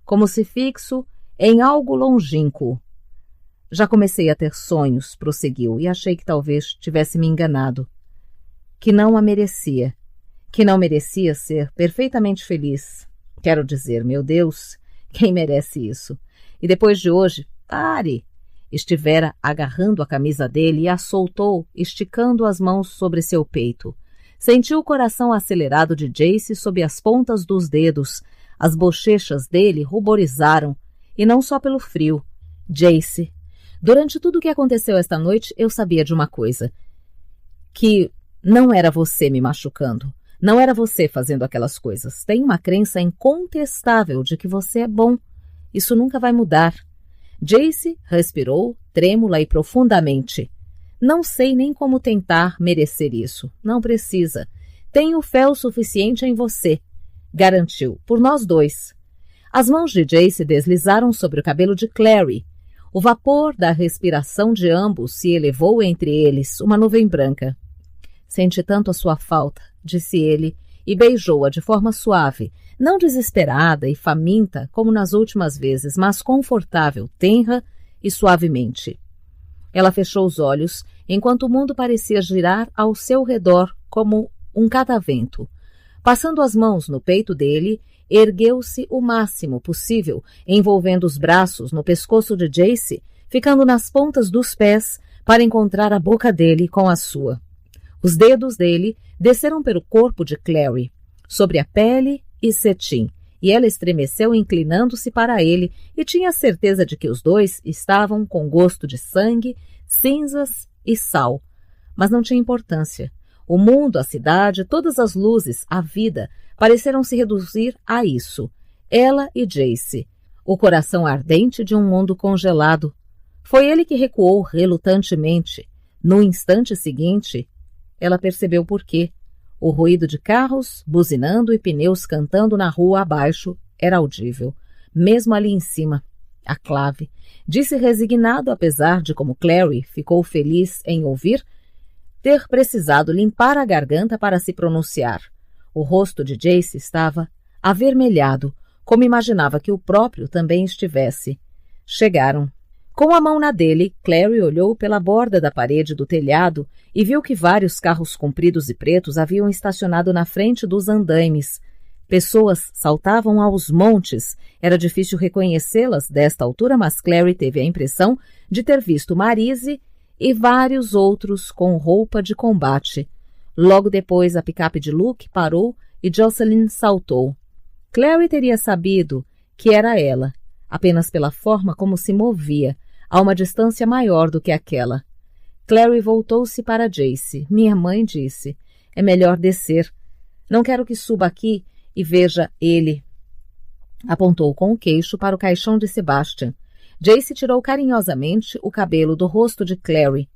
S1: como se fixo em algo longínquo. Já comecei a ter sonhos, prosseguiu, e achei que talvez tivesse me enganado. Que não a merecia. Que não merecia ser perfeitamente feliz. Quero dizer, meu Deus, quem merece isso? E depois de hoje, pare! Estivera agarrando a camisa dele e a soltou, esticando as mãos sobre seu peito. Sentiu o coração acelerado de Jace sob as pontas dos dedos. As bochechas dele ruborizaram, e não só pelo frio. Jace, durante tudo o que aconteceu esta noite, eu sabia de uma coisa. Que não era você me machucando. Não era você fazendo aquelas coisas. Tenho uma crença incontestável de que você é bom. Isso nunca vai mudar. Jace respirou, trêmula e profundamente. Não sei nem como tentar merecer isso. Não precisa. Tenho fé o suficiente em você. Garantiu, por nós dois. As mãos de Jace deslizaram sobre o cabelo de Clary. O vapor da respiração de ambos se elevou entre eles, uma nuvem branca. Senti tanto a sua falta, disse ele, e beijou-a de forma suave, não desesperada e faminta como nas últimas vezes, mas confortável, tenra e suavemente. Ela fechou os olhos, enquanto o mundo parecia girar ao seu redor como um catavento. Passando as mãos no peito dele, ergueu-se o máximo possível, envolvendo os braços no pescoço de Jace, ficando nas pontas dos pés para encontrar a boca dele com a sua. Os dedos dele desceram pelo corpo de Clary, sobre a pele e cetim, e ela estremeceu inclinando-se para ele e tinha certeza de que os dois estavam com gosto de sangue, cinzas e sal. Mas não tinha importância. O mundo, a cidade, todas as luzes, a vida, pareceram se reduzir a isso. Ela e Jace, o coração ardente de um mundo congelado. Foi ele que recuou relutantemente. No instante seguinte, ela percebeu por quê. O ruído de carros, buzinando e pneus cantando na rua abaixo era audível, mesmo ali em cima. A clave. Disse resignado, apesar de como Clary ficou feliz em ouvir, ter precisado limpar a garganta para se pronunciar. O rosto de Jace estava avermelhado, como imaginava que o próprio também estivesse. Chegaram. Com a mão na dele, Clary olhou pela borda da parede do telhado e viu que vários carros compridos e pretos haviam estacionado na frente dos andaimes. Pessoas saltavam aos montes. Era difícil reconhecê-las desta altura, mas Clary teve a impressão de ter visto Marise e vários outros com roupa de combate. Logo depois, a picape de Luke parou e Jocelyn saltou. Clary teria sabido que era ela, apenas pela forma como se movia, a uma distância maior do que aquela. Clary voltou-se para Jace. Minha mãe disse, é melhor descer. Não quero que suba aqui e veja ele. Apontou com o queixo para o caixão de Sebastian. Jace tirou carinhosamente o cabelo do rosto de Clary.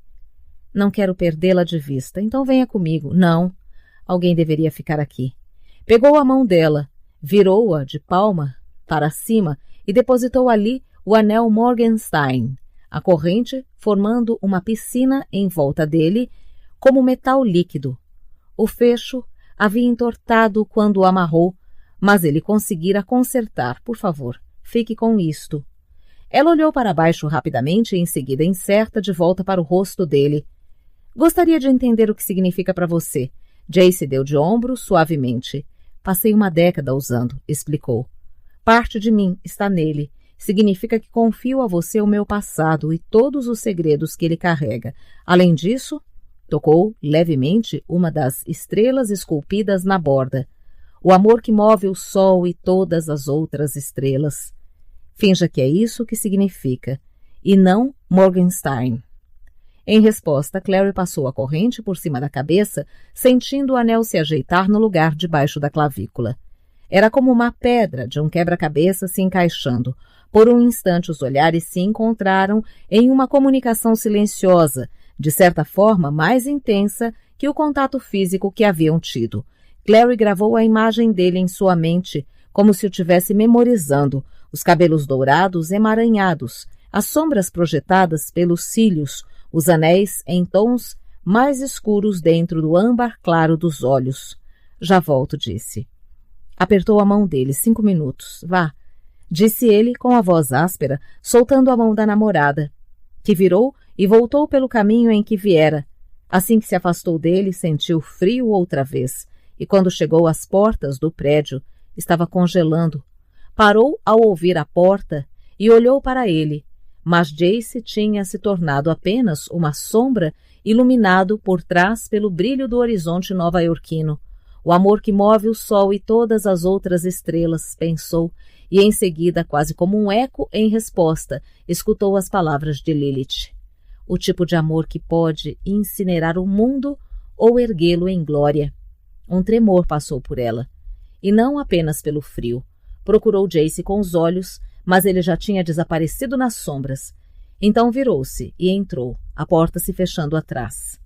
S1: Não quero perdê-la de vista, então venha comigo. Não, alguém deveria ficar aqui. Pegou a mão dela, virou-a de palma para cima e depositou ali o anel Morgenstein, a corrente formando uma piscina em volta dele como metal líquido. O fecho havia entortado quando o amarrou, mas ele conseguira consertar. Por favor, fique com isto. Ela olhou para baixo rapidamente e em seguida incerta de volta para o rosto dele. Gostaria de entender o que significa para você. Jace deu de ombro suavemente. Passei uma década usando, explicou. Parte de mim está nele. Significa que confio a você o meu passado e todos os segredos que ele carrega. Além disso, tocou levemente uma das estrelas esculpidas na borda. O amor que move o sol e todas as outras estrelas. Finja que é isso que significa, e não Morgenstein. Em resposta, Clary passou a corrente por cima da cabeça, sentindo o anel se ajeitar no lugar debaixo da clavícula. Era como uma pedra de um quebra-cabeça se encaixando. Por um instante os olhares se encontraram em uma comunicação silenciosa, de certa forma mais intensa que o contato físico que haviam tido. Clary gravou a imagem dele em sua mente, como se o tivesse memorizando, os cabelos dourados emaranhados, as sombras projetadas pelos cílios, os anéis em tons mais escuros dentro do âmbar claro dos olhos. Já volto, disse. Apertou a mão dele. 5 minutos. Vá, disse ele com a voz áspera, soltando a mão da namorada, que virou e voltou pelo caminho em que viera. Assim que se afastou dele, sentiu frio outra vez, e quando chegou às portas do prédio, estava congelando. Parou ao ouvir a porta e olhou para ele, mas Jace tinha se tornado apenas uma sombra iluminado por trás pelo brilho do horizonte nova-iorquino. O amor que move o sol e todas as outras estrelas, pensou, e em seguida, quase como um eco em resposta, escutou as palavras de Lilith. O tipo de amor que pode incinerar o mundo ou erguê-lo em glória. Um tremor passou por ela, e não apenas pelo frio. Procurou Jace com os olhos, mas ele já tinha desaparecido nas sombras. Então virou-se e entrou, a porta se fechando atrás.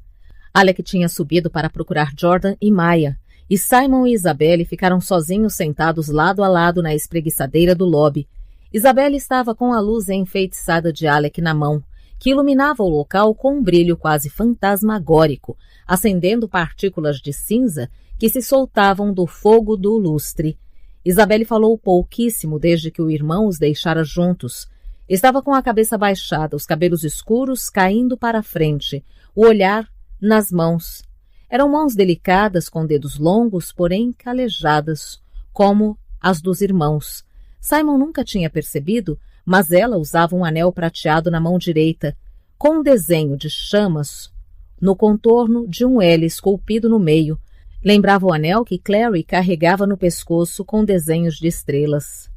S1: Alec tinha subido para procurar Jordan e Maya, e Simon e Isabelle ficaram sozinhos sentados lado a lado na espreguiçadeira do lobby. Isabelle estava com a luz enfeitiçada de Alec na mão, que iluminava o local com um brilho quase fantasmagórico, acendendo partículas de cinza que se soltavam do fogo do lustre. Isabelle falou pouquíssimo desde que o irmão os deixara juntos. Estava com a cabeça baixada, os cabelos escuros caindo para a frente, o olhar nas mãos. Eram mãos delicadas, com dedos longos, porém calejadas, como as dos irmãos. Simon nunca tinha percebido, mas ela usava um anel prateado na mão direita, com um desenho de chamas no contorno de um L esculpido no meio. Lembrava o anel que Clary carregava no pescoço com desenhos de estrelas.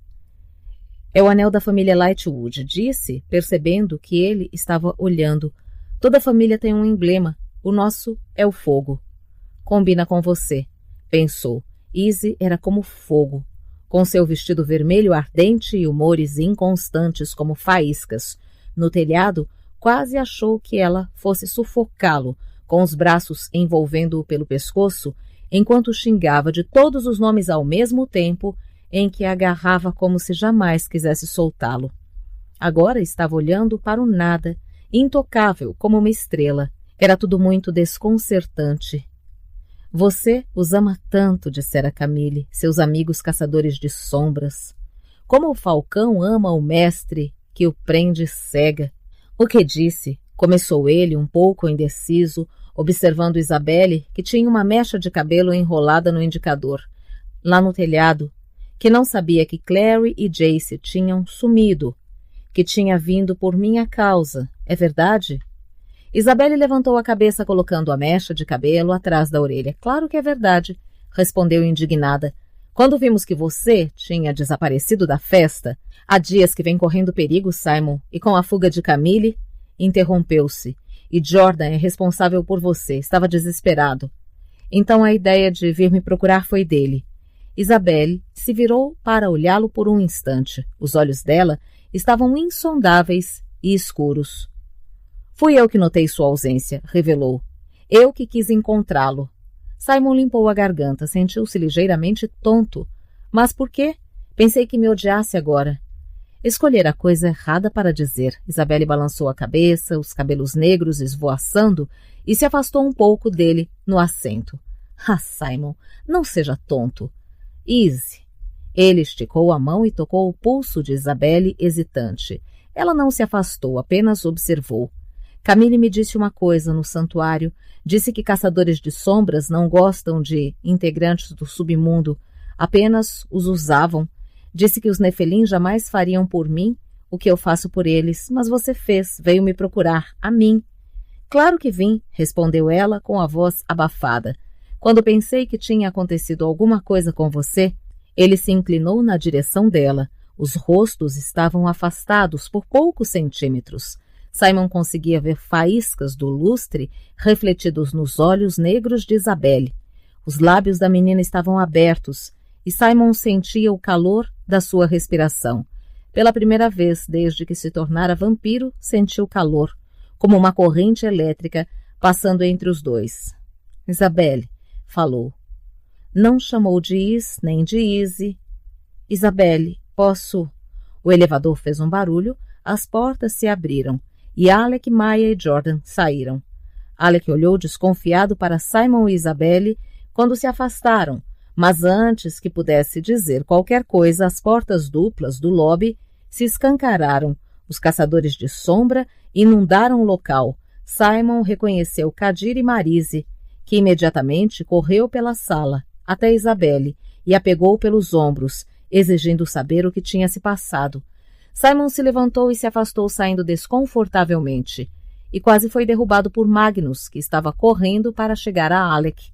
S1: É o anel da família Lightwood, disse, percebendo que ele estava olhando. Toda família tem um emblema. O nosso é o fogo. Combina com você, pensou. Izzy era como fogo, com seu vestido vermelho ardente e humores inconstantes como faíscas. No telhado, quase achou que ela fosse sufocá-lo, com os braços envolvendo-o pelo pescoço, enquanto xingava de todos os nomes ao mesmo tempo, em que agarrava como se jamais quisesse soltá-lo. Agora estava olhando para o nada, intocável como uma estrela. Era tudo muito desconcertante. Você os ama tanto, dissera Camille, seus amigos caçadores de sombras. Como o falcão ama o mestre que o prende cega. O que disse? Começou ele, um pouco indeciso, observando Isabelle, que tinha uma mecha de cabelo enrolada no indicador, lá no telhado, que não sabia que Clary e Jace tinham sumido, que tinha vindo por minha causa. É verdade? Isabelle levantou a cabeça colocando a mecha de cabelo atrás da orelha. Claro que é verdade. respondeu indignada. Quando vimos que você tinha desaparecido da festa, há dias que vem correndo perigo, Simon, e com a fuga de Camille, interrompeu-se. E Jordan é responsável por você, estava desesperado. Então a ideia de vir me procurar foi dele. Isabelle se virou para olhá-lo por um instante. Os olhos dela estavam insondáveis e escuros. Fui eu que notei sua ausência, revelou. Eu que quis encontrá-lo. Simon limpou a garganta, sentiu-se ligeiramente tonto. Mas por quê? Pensei que me odiasse agora. Escolher a coisa errada para dizer. Isabelle balançou a cabeça, os cabelos negros esvoaçando, e se afastou um pouco dele no assento. Ah, Simon, não seja tonto. Easy. Ele esticou a mão e tocou o pulso de Isabelle, hesitante. Ela não se afastou, apenas observou. Camille me disse uma coisa no santuário. Disse que caçadores de sombras não gostam de integrantes do submundo, apenas os usavam. Disse que os Nefelim jamais fariam por mim o que eu faço por eles, mas você fez, veio me procurar, a mim. Claro que vim, respondeu ela com a voz abafada. Quando pensei que tinha acontecido alguma coisa com você, ele se inclinou na direção dela. Os rostos estavam afastados por poucos centímetros. Simon conseguia ver faíscas do lustre refletidos nos olhos negros de Isabelle. Os lábios da menina estavam abertos e Simon sentia o calor da sua respiração. Pela primeira vez desde que se tornara vampiro, sentiu calor, como uma corrente elétrica passando entre os dois. Isabelle, falou. Não chamou de Is nem de Easy. Isabelle, posso... O elevador fez um barulho, as portas se abriram. E Alec, Maya e Jordan saíram. Alec olhou desconfiado para Simon e Isabelle quando se afastaram, mas antes que pudesse dizer qualquer coisa, as portas duplas do lobby se escancararam. Os caçadores de sombra inundaram o local. Simon reconheceu Kadir e Marise, que imediatamente correu pela sala até Isabelle e a pegou pelos ombros, exigindo saber o que tinha se passado. Simon se levantou e se afastou saindo desconfortavelmente, e quase foi derrubado por Magnus, que estava correndo para chegar a Alec.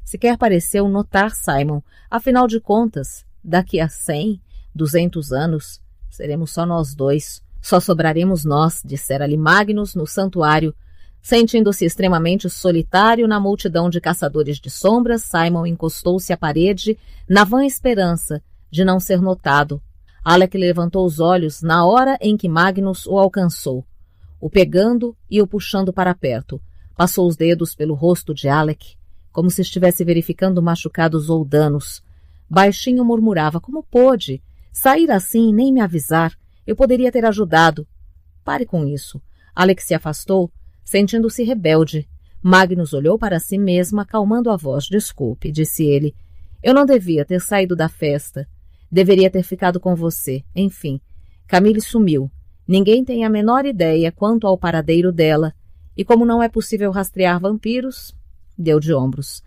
S1: Sequer pareceu notar Simon. Afinal de contas, daqui a 100, 200 anos, seremos só nós dois. Só sobraremos nós, dissera-lhe Magnus no santuário. Sentindo-se extremamente solitário na multidão de caçadores de sombras, Simon encostou-se à parede, na vã esperança de não ser notado. Alec levantou os olhos na hora em que Magnus o alcançou, o pegando e o puxando para perto. Passou os dedos pelo rosto de Alec, como se estivesse verificando machucados ou danos. Baixinho murmurava, como pôde? Sair assim e nem me avisar. Eu poderia ter ajudado. Pare com isso. Alec se afastou, sentindo-se rebelde. Magnus olhou para si mesmo, acalmando a voz. Desculpe, disse ele. Eu não devia ter saído da festa. Deveria ter ficado com você. Enfim, Camille sumiu. Ninguém tem a menor ideia quanto ao paradeiro dela. E como não é possível rastrear vampiros, deu de ombros.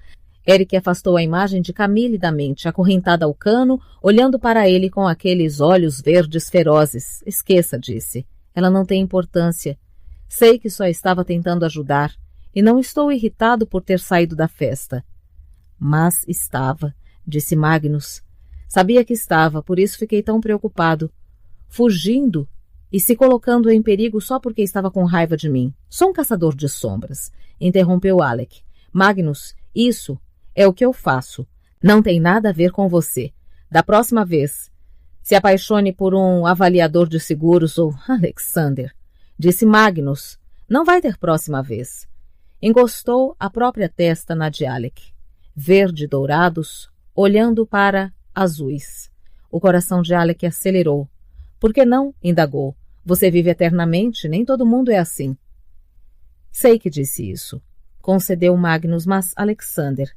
S1: Eric afastou a imagem de Camille da mente, acorrentada ao cano, olhando para ele com aqueles olhos verdes ferozes. Esqueça, disse. Ela não tem importância. Sei que só estava tentando ajudar. E não estou irritado por ter saído da festa. Mas estava, disse Magnus. Sabia que estava, por isso fiquei tão preocupado. Fugindo e se colocando em perigo só porque estava com raiva de mim. Sou um caçador de sombras, interrompeu Alec. Magnus, isso é o que eu faço. Não tem nada a ver com você. Da próxima vez, se apaixone por um avaliador de seguros ou Alexander, disse Magnus. Não vai ter próxima vez. Encostou a própria testa na de Alec. Verde dourados, olhando para azuis. O coração de Alec acelerou. Por que não? Indagou. Você vive eternamente, nem todo mundo é assim. Sei que disse isso, concedeu Magnus, mas Alexander.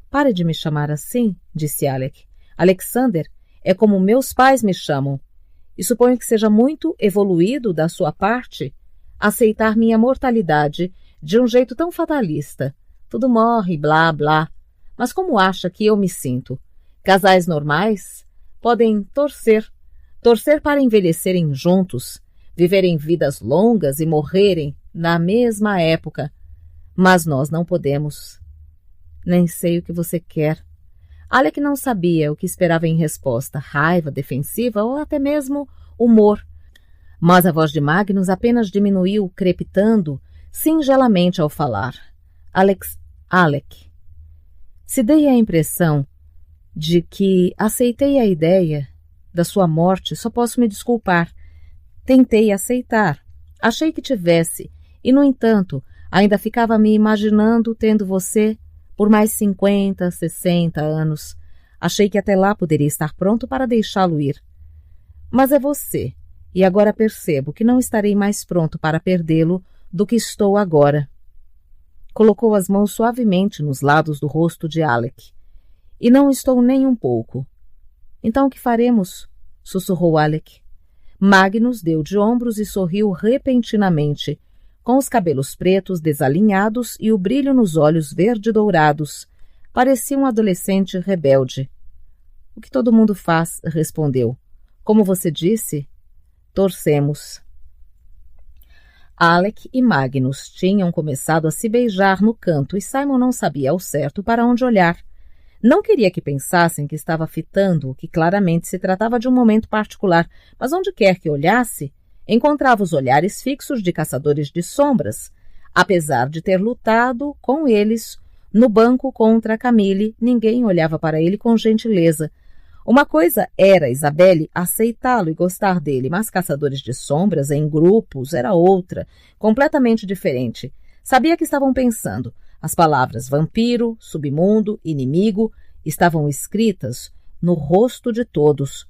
S1: Pare de me chamar assim, disse Alec. Alexander é como meus pais me chamam. E suponho que seja muito evoluído da sua parte aceitar minha mortalidade de um jeito tão fatalista. Tudo morre, blá, blá. Mas como acha que eu me sinto? Casais normais podem torcer para envelhecerem juntos, viverem vidas longas e morrerem na mesma época. Mas nós não podemos. Nem sei o que você quer. Alec não sabia o que esperava em resposta, raiva, defensiva ou até mesmo humor. Mas a voz de Magnus apenas diminuiu, crepitando singelamente ao falar. Alec. Se dei a impressão de que aceitei a ideia da sua morte, só posso me desculpar. Tentei aceitar. Achei que tivesse, e no entanto, ainda ficava me imaginando tendo você por mais 50, 60 anos. Achei que até lá poderia estar pronto para deixá-lo ir. Mas é você, e agora percebo que não estarei mais pronto para perdê-lo do que estou agora. Colocou as mãos suavemente nos lados do rosto de Alec. E não estou nem um pouco. Então o que faremos? Sussurrou Alec. Magnus deu de ombros e sorriu repentinamente, com os cabelos pretos desalinhados e o brilho nos olhos verde-dourados. Parecia um adolescente rebelde. O que todo mundo faz, respondeu. Como você disse, torcemos. Alec e Magnus tinham começado a se beijar no canto e Simon não sabia ao certo para onde olhar. Não queria que pensassem que estava fitando, que claramente se tratava de um momento particular, mas onde quer que olhasse, encontrava os olhares fixos de caçadores de sombras. Apesar de ter lutado com eles no banco contra Camille, ninguém olhava para ele com gentileza. Uma coisa era Isabelle aceitá-lo e gostar dele, mas caçadores de sombras em grupos era outra, completamente diferente. Sabia que estavam pensando. As palavras vampiro, submundo, inimigo estavam escritas no rosto de todos.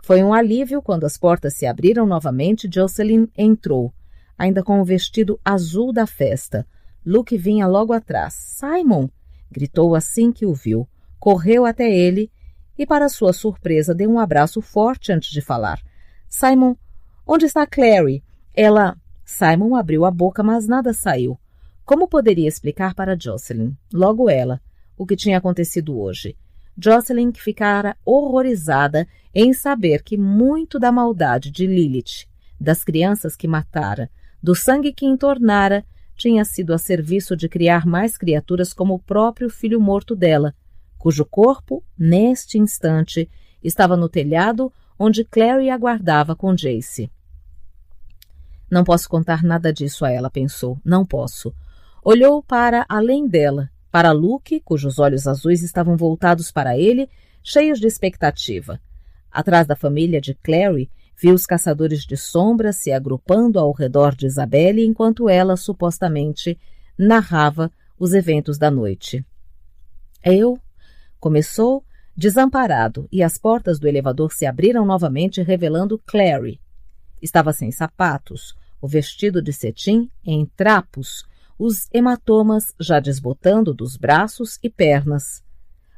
S1: Foi um alívio quando as portas se abriram novamente e Jocelyn entrou, ainda com o vestido azul da festa. Luke vinha logo atrás. Simon! Gritou assim que o viu. Correu até ele e, para sua surpresa, deu um abraço forte antes de falar. Simon, onde está Clary? Ela... Simon abriu a boca, mas nada saiu. Como poderia explicar para Jocelyn, logo ela, o que tinha acontecido hoje? Jocelyn, que ficara horrorizada em saber que muito da maldade de Lilith, das crianças que matara, do sangue que entornara, tinha sido a serviço de criar mais criaturas como o próprio filho morto dela, cujo corpo, neste instante, estava no telhado onde Clary aguardava com Jace. Não posso contar nada disso a ela, pensou. Não posso. Olhou para além dela, para Luke, cujos olhos azuis estavam voltados para ele, cheios de expectativa. Atrás da família de Clary, viu os caçadores de sombras se agrupando ao redor de Isabelle enquanto ela, supostamente, narrava os eventos da noite. Começou, desamparado, e as portas do elevador se abriram novamente, revelando Clary. Estava sem sapatos, o vestido de cetim em trapos, os hematomas já desbotando dos braços e pernas.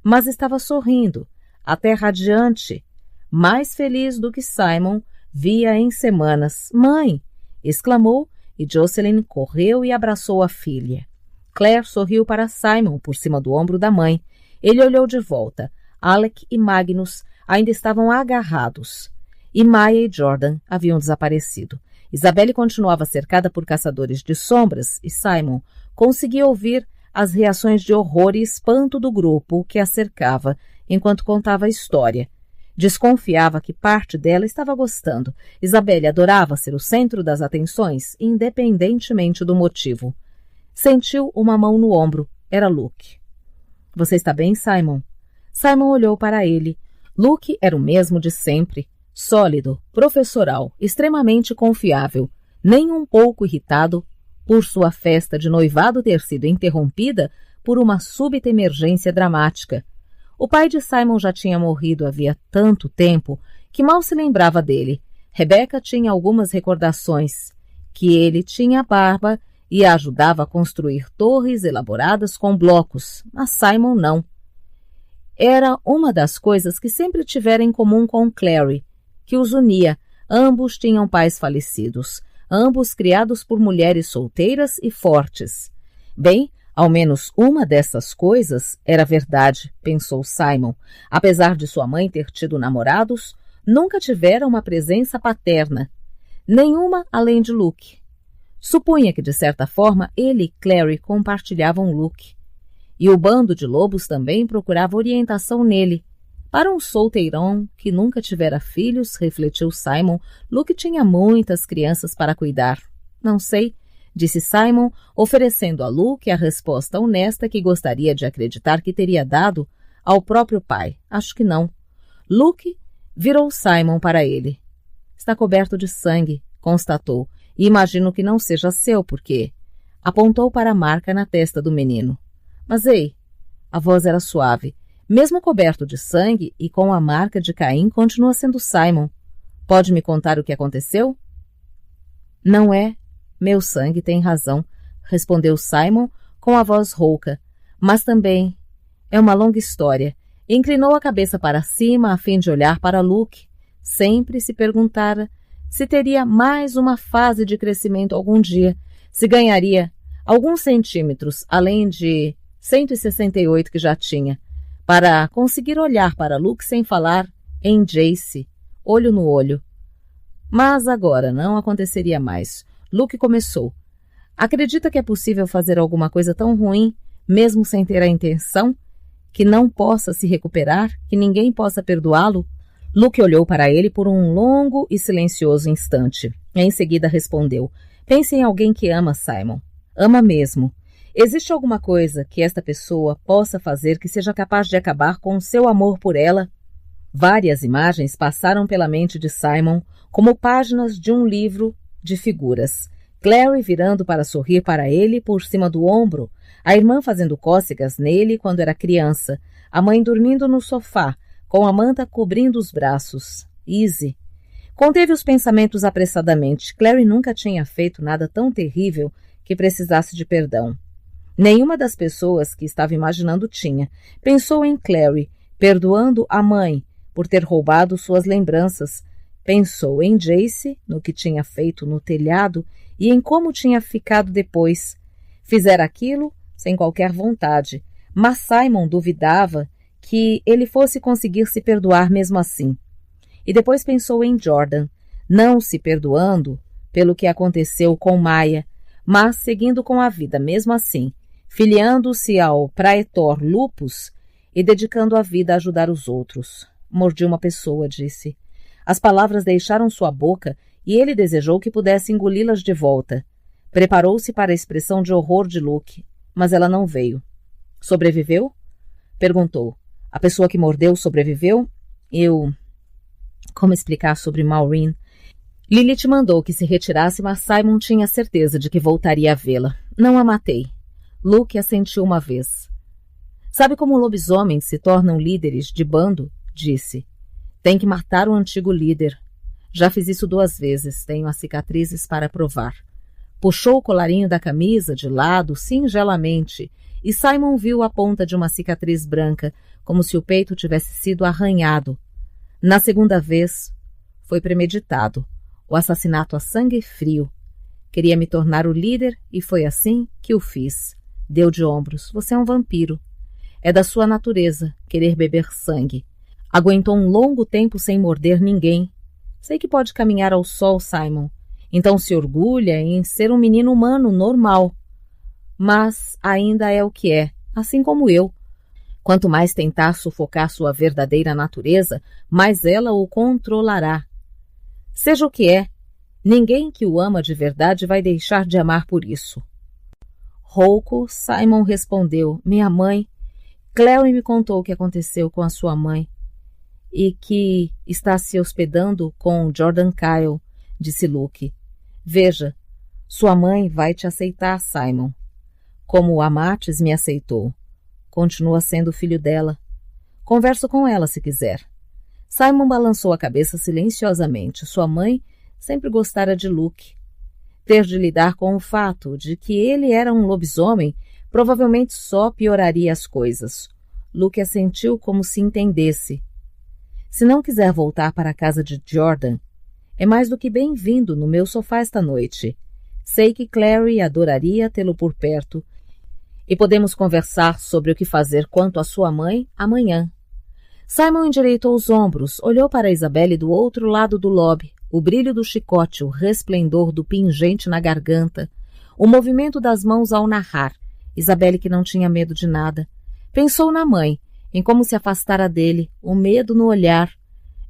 S1: Mas estava sorrindo, até radiante, mais feliz do que Simon via em semanas. Mãe! Exclamou, e Jocelyn correu e abraçou a filha. Claire sorriu para Simon por cima do ombro da mãe. Ele olhou de volta. Alec e Magnus ainda estavam agarrados. E Maya e Jordan haviam desaparecido. Isabelle continuava cercada por caçadores de sombras e Simon conseguia ouvir as reações de horror e espanto do grupo que a cercava enquanto contava a história. Desconfiava que parte dela estava gostando. Isabelle adorava ser o centro das atenções, independentemente do motivo. Sentiu uma mão no ombro. Era Luke. — Você está bem, Simon? Simon olhou para ele. Luke era o mesmo de sempre. Sólido, professoral, extremamente confiável, nem um pouco irritado por sua festa de noivado ter sido interrompida por uma súbita emergência dramática. O pai de Simon já tinha morrido havia tanto tempo que mal se lembrava dele. Rebecca tinha algumas recordações, que ele tinha barba e a ajudava a construir torres elaboradas com blocos, mas Simon não. Era uma das coisas que sempre tivera em comum com Clary, que os unia. Ambos tinham pais falecidos, ambos criados por mulheres solteiras e fortes. Bem, ao menos uma dessas coisas era verdade, pensou Simon. Apesar de sua mãe ter tido namorados, nunca tivera uma presença paterna. Nenhuma além de Luke. Supunha que, de certa forma, ele e Clary compartilhavam Luke. E o bando de lobos também procurava orientação nele. Para um solteirão que nunca tivera filhos, refletiu Simon, Luke tinha muitas crianças para cuidar. Não sei, disse Simon, oferecendo a Luke a resposta honesta que gostaria de acreditar que teria dado ao próprio pai. Acho que não. Luke virou Simon para ele. Está coberto de sangue, constatou, e imagino que não seja seu, porque... Apontou para a marca na testa do menino. Mas ei, a voz era suave. Mesmo coberto de sangue e com a marca de Caim, continua sendo Simon. Pode me contar o que aconteceu? Não é. Meu sangue tem razão, respondeu Simon com a voz rouca. Mas também é uma longa história. Inclinou a cabeça para cima a fim de olhar para Luke. Sempre se perguntara se teria mais uma fase de crescimento algum dia, se ganharia alguns centímetros além de 168 que já tinha, para conseguir olhar para Luke sem falar em Jace, olho no olho. Mas agora não aconteceria mais. Luke começou. Acredita que é possível fazer alguma coisa tão ruim, mesmo sem ter a intenção, que não possa se recuperar, que ninguém possa perdoá-lo? Luke olhou para ele por um longo e silencioso instante. Em seguida respondeu: pense em alguém que ama, Simon. Ama mesmo. Existe alguma coisa que esta pessoa possa fazer que seja capaz de acabar com o seu amor por ela? Várias imagens passaram pela mente de Simon como páginas de um livro de figuras. Clary virando para sorrir para ele por cima do ombro, a irmã fazendo cócegas nele quando era criança, a mãe dormindo no sofá, com a manta cobrindo os braços. Izzy. Conteve os pensamentos apressadamente. Clary nunca tinha feito nada tão terrível que precisasse de perdão. Nenhuma das pessoas que estava imaginando tinha. Pensou em Clary, perdoando a mãe por ter roubado suas lembranças. Pensou em Jace, no que tinha feito no telhado e em como tinha ficado depois. Fizera aquilo sem qualquer vontade, mas Simon duvidava que ele fosse conseguir se perdoar mesmo assim. E depois pensou em Jordan, não se perdoando pelo que aconteceu com Maya, mas seguindo com a vida mesmo assim, filiando-se ao praetor Lupus e dedicando a vida a ajudar os outros. Mordi uma pessoa, disse. As palavras deixaram sua boca e ele desejou que pudesse engoli-las de volta. Preparou-se para a expressão de horror de Luke, mas ela não veio. Sobreviveu? Perguntou. A pessoa que mordeu sobreviveu? Como explicar sobre Maureen? Lilith mandou que se retirasse, mas Simon tinha certeza de que voltaria a vê-la. Não a matei. Luke assentiu uma vez. Sabe como lobisomens se tornam líderes de bando? Disse. Tem que matar o antigo líder. Já fiz isso 2 vezes, tenho as cicatrizes para provar. Puxou o colarinho da camisa de lado singelamente e Simon viu a ponta de uma cicatriz branca, como se o peito tivesse sido arranhado. Na 2ª vez, foi premeditado. O assassinato a sangue frio. Queria me tornar o líder e foi assim que o fiz. Deu de ombros. Você é um vampiro. É da sua natureza querer beber sangue. Aguentou um longo tempo sem morder ninguém. Sei que pode caminhar ao sol, Simon. Então se orgulha em ser um menino humano normal. Mas ainda é o que é, assim como eu. Quanto mais tentar sufocar sua verdadeira natureza, mais ela o controlará. Seja o que é, ninguém que o ama de verdade vai deixar de amar por isso. Rouco, Simon respondeu, minha mãe. Clary me contou o que aconteceu com a sua mãe e que está se hospedando com Jordan Kyle, disse Luke. Veja, sua mãe vai te aceitar, Simon. Como o Amates me aceitou. Continua sendo filho dela. Converso com ela se quiser. Simon balançou a cabeça silenciosamente. Sua mãe sempre gostara de Luke. Ter de lidar com o fato de que ele era um lobisomem provavelmente só pioraria as coisas. Luke assentiu como se entendesse. Se não quiser voltar para a casa de Jordan, é mais do que bem-vindo no meu sofá esta noite. Sei que Clary adoraria tê-lo por perto e podemos conversar sobre o que fazer quanto à sua mãe amanhã. Simon endireitou os ombros, olhou para Isabelle do outro lado do lobby, o brilho do chicote, o resplendor do pingente na garganta, o movimento das mãos ao narrar, Isabelle que não tinha medo de nada. Pensou na mãe, em como se afastara dele, o medo no olhar.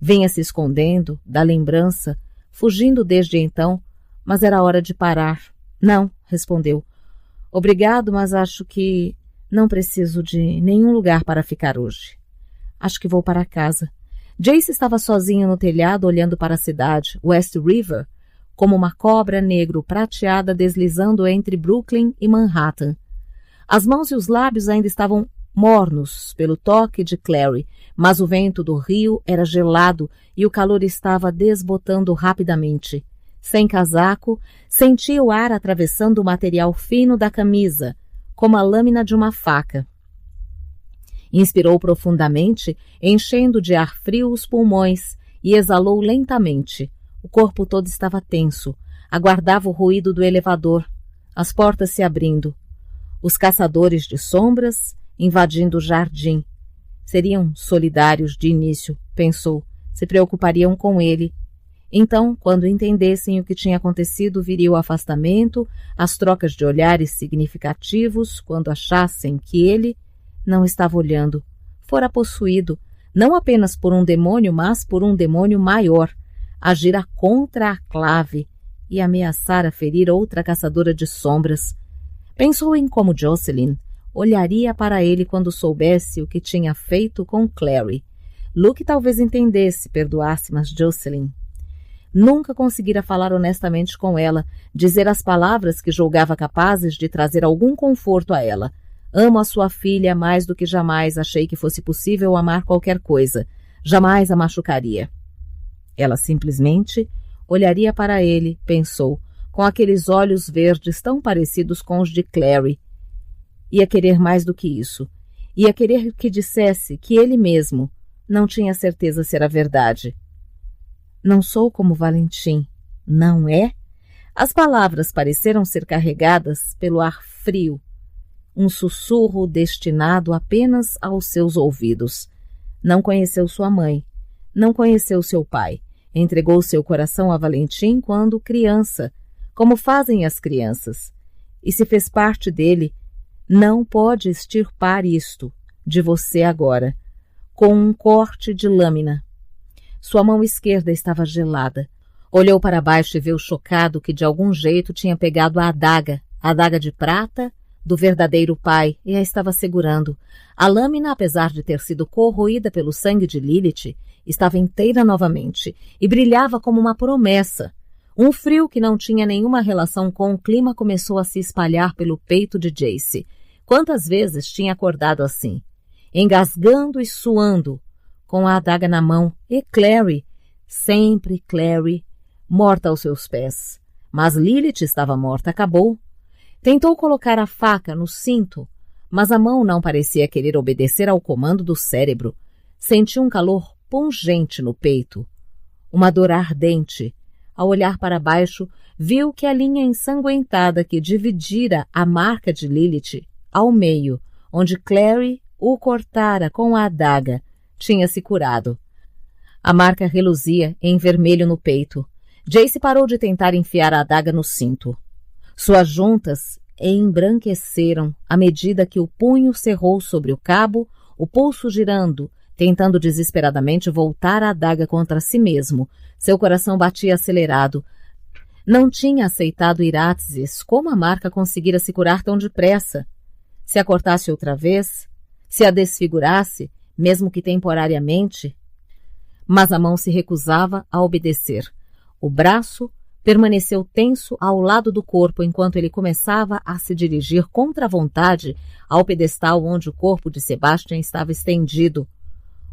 S1: Vinha se escondendo, da lembrança, fugindo desde então, mas era hora de parar. Não, respondeu. Obrigado, mas acho que não preciso de nenhum lugar para ficar hoje. Acho que vou para casa. Jace estava sozinho no telhado olhando para a cidade, West River, como uma cobra negro prateada deslizando entre Brooklyn e Manhattan. As mãos e os lábios ainda estavam mornos pelo toque de Clary, mas o vento do rio era gelado e o calor estava desbotando rapidamente. Sem casaco, sentia o ar atravessando o material fino da camisa, como a lâmina de uma faca. Inspirou profundamente, enchendo de ar frio os pulmões, e exalou lentamente. O corpo todo estava tenso. Aguardava o ruído do elevador, as portas se abrindo. Os caçadores de sombras invadindo o jardim. Seriam solidários de início, pensou. Se preocupariam com ele. Então, quando entendessem o que tinha acontecido, viria o afastamento, as trocas de olhares significativos, quando achassem que ele não estava olhando. Fora possuído, não apenas por um demônio, mas por um demônio maior. Agira contra a clave e ameaçara ferir outra caçadora de sombras. Pensou em como Jocelyn olharia para ele quando soubesse o que tinha feito com Clary. Luke talvez entendesse, perdoasse, mas Jocelyn nunca conseguira falar honestamente com ela, dizer as palavras que julgava capazes de trazer algum conforto a ela. Amo a sua filha mais do que jamais achei que fosse possível amar qualquer coisa. Jamais a machucaria. Ela simplesmente olharia para ele, pensou, com aqueles olhos verdes tão parecidos com os de Clary. Ia querer mais do que isso. Ia querer que dissesse que ele mesmo não tinha certeza se era verdade. Não sou como Valentim, não é? As palavras pareceram ser carregadas pelo ar frio. Um sussurro destinado apenas aos seus ouvidos. Não conheceu sua mãe. Não conheceu seu pai. Entregou seu coração a Valentim quando criança, como fazem as crianças. E se fez parte dele, não pode extirpar isto de você agora, com um corte de lâmina. Sua mão esquerda estava gelada. Olhou para baixo e viu chocado que de algum jeito tinha pegado a adaga de prata do verdadeiro pai, e a estava segurando. A lâmina, apesar de ter sido corroída pelo sangue de Lilith, estava inteira novamente e brilhava como uma promessa. Um frio que não tinha nenhuma relação com o clima começou a se espalhar pelo peito de Jace. Quantas vezes tinha acordado assim, engasgando e suando, com a adaga na mão, e Clary, sempre Clary, morta aos seus pés. Mas Lilith estava morta, acabou. Tentou colocar a faca no cinto, mas a mão não parecia querer obedecer ao comando do cérebro. Sentiu um calor pungente no peito, uma dor ardente. Ao olhar para baixo, viu que a linha ensanguentada que dividira a marca de Lilith ao meio, onde Clary o cortara com a adaga, tinha se curado. A marca reluzia em vermelho no peito. Jace parou de tentar enfiar a adaga no cinto. Suas juntas embranqueceram à medida que o punho cerrou sobre o cabo, o pulso girando, tentando desesperadamente voltar a adaga contra si mesmo. Seu coração batia acelerado. Não tinha aceitado Iratzes. Como a marca conseguira se curar tão depressa? Se a cortasse outra vez? Se a desfigurasse, mesmo que temporariamente? Mas a mão se recusava a obedecer. O braço permaneceu tenso ao lado do corpo enquanto ele começava a se dirigir contra a vontade ao pedestal onde o corpo de Sebastian estava estendido.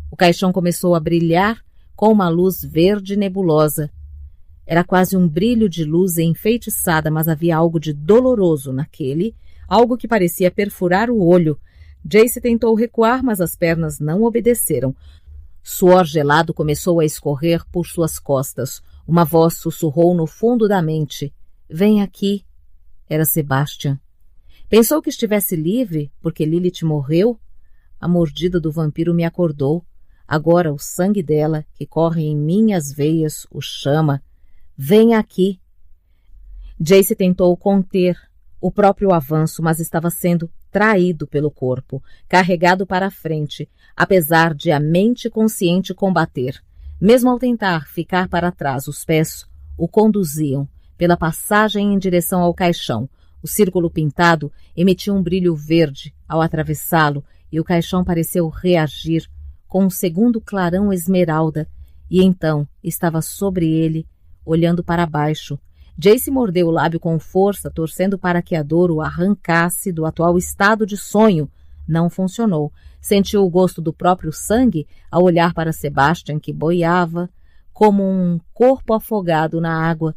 S1: O caixão começou a brilhar com uma luz verde nebulosa. Era quase um brilho de luz enfeitiçada, mas havia algo de doloroso naquele, algo que parecia perfurar o olho. Jace tentou recuar, mas as pernas não obedeceram. Suor gelado começou a escorrer por suas costas. Uma voz sussurrou no fundo da mente. Vem aqui. Era Sebastian. Pensou que estivesse livre porque Lilith morreu? A mordida do vampiro me acordou. Agora o sangue dela, que corre em minhas veias, o chama. Vem aqui. Jace tentou conter o próprio avanço, mas estava sendo traído pelo corpo, carregado para a frente, apesar de a mente consciente combater. Mesmo ao tentar ficar para trás, os pés o conduziam pela passagem em direção ao caixão. O círculo pintado emitia um brilho verde ao atravessá-lo e o caixão pareceu reagir com um segundo clarão esmeralda e então estava sobre ele, olhando para baixo. Jace mordeu o lábio com força, torcendo para que a dor o arrancasse do atual estado de sonho. Não funcionou. Sentiu o gosto do próprio sangue ao olhar para Sebastian, que boiava como um corpo afogado na água.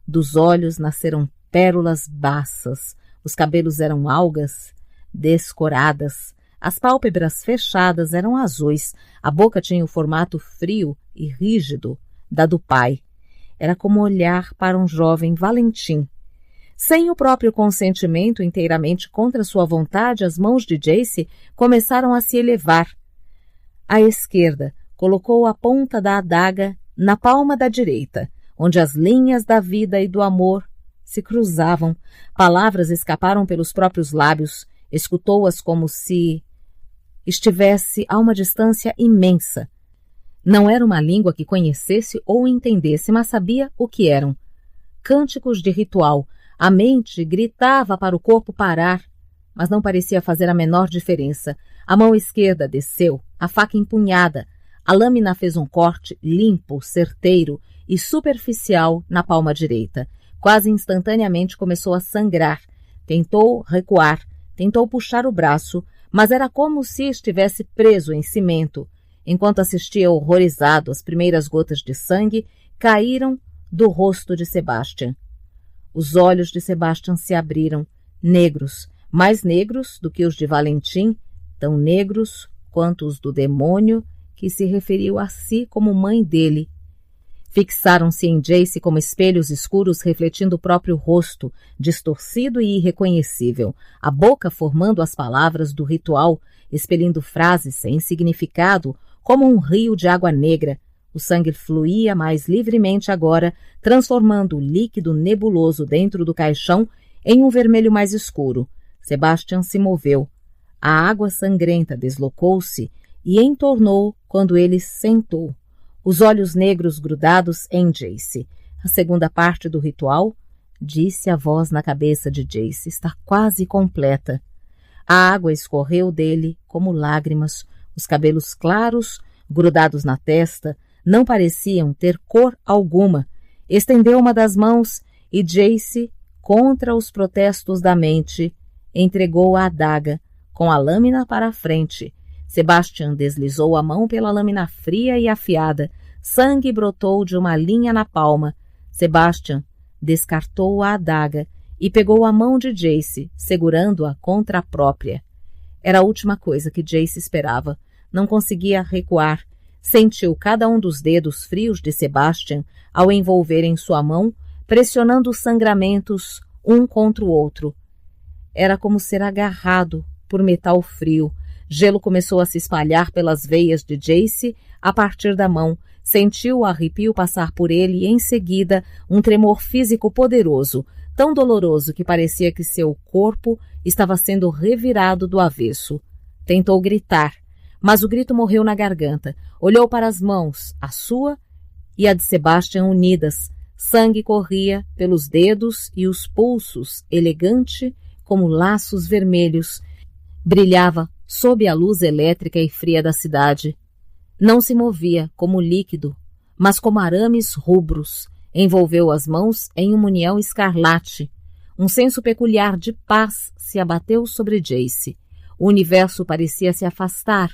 S1: Dos olhos nasceram pérolas baças. Os cabelos eram algas descoradas. As pálpebras fechadas eram azuis. A boca tinha o formato frio e rígido da do pai. Era como olhar para um jovem Valentim. Sem o próprio consentimento, inteiramente contra sua vontade, as mãos de Jace começaram a se elevar. À esquerda, colocou a ponta da adaga na palma da direita, onde as linhas da vida e do amor se cruzavam. Palavras escaparam pelos próprios lábios. Escutou-as como se estivesse a uma distância imensa. Não era uma língua que conhecesse ou entendesse, mas sabia o que eram. Cânticos de ritual. A mente gritava para o corpo parar, mas não parecia fazer a menor diferença. A mão esquerda desceu, a faca empunhada. A lâmina fez um corte limpo, certeiro e superficial na palma direita. Quase instantaneamente começou a sangrar. Tentou recuar, tentou puxar o braço, mas era como se estivesse preso em cimento. Enquanto assistia horrorizado, as primeiras gotas de sangue caíram do rosto de Sebastian. Os olhos de Sebastian se abriram, negros, mais negros do que os de Valentim, tão negros quanto os do demônio que se referiu a si como mãe dele. Fixaram-se em Jace como espelhos escuros refletindo o próprio rosto, distorcido e irreconhecível, a boca formando as palavras do ritual, expelindo frases sem significado, como um rio de água negra. O sangue fluía mais livremente agora, transformando o líquido nebuloso dentro do caixão em um vermelho mais escuro. Sebastian se moveu. A água sangrenta deslocou-se e entornou quando ele sentou, os olhos negros grudados em Jace. A segunda parte do ritual, disse a voz na cabeça de Jace, está quase completa. A água escorreu dele como lágrimas. Os cabelos claros, grudados na testa, não pareciam ter cor alguma. Estendeu uma das mãos e Jace, contra os protestos da mente, entregou a adaga, com a lâmina para a frente. Sebastian deslizou a mão pela lâmina fria e afiada. Sangue brotou de uma linha na palma. Sebastian descartou a adaga e pegou a mão de Jace, segurando-a contra a própria. Era a última coisa que Jace esperava. Não conseguia recuar. Sentiu cada um dos dedos frios de Sebastian ao envolverem sua mão, pressionando os sangramentos um contra o outro. Era como ser agarrado por metal frio. Gelo começou a se espalhar pelas veias de Jace a partir da mão. Sentiu o arrepio passar por ele e, em seguida, um tremor físico poderoso, tão doloroso que parecia que seu corpo estava sendo revirado do avesso. Tentou gritar, mas o grito morreu na garganta. Olhou para as mãos, a sua e a de Sebastian unidas. Sangue corria pelos dedos e os pulsos, elegante como laços vermelhos. Brilhava sob a luz elétrica e fria da cidade. Não se movia como líquido, mas como arames rubros. Envolveu as mãos em um união escarlate. Um senso peculiar de paz se abateu sobre Jace. O universo parecia se afastar,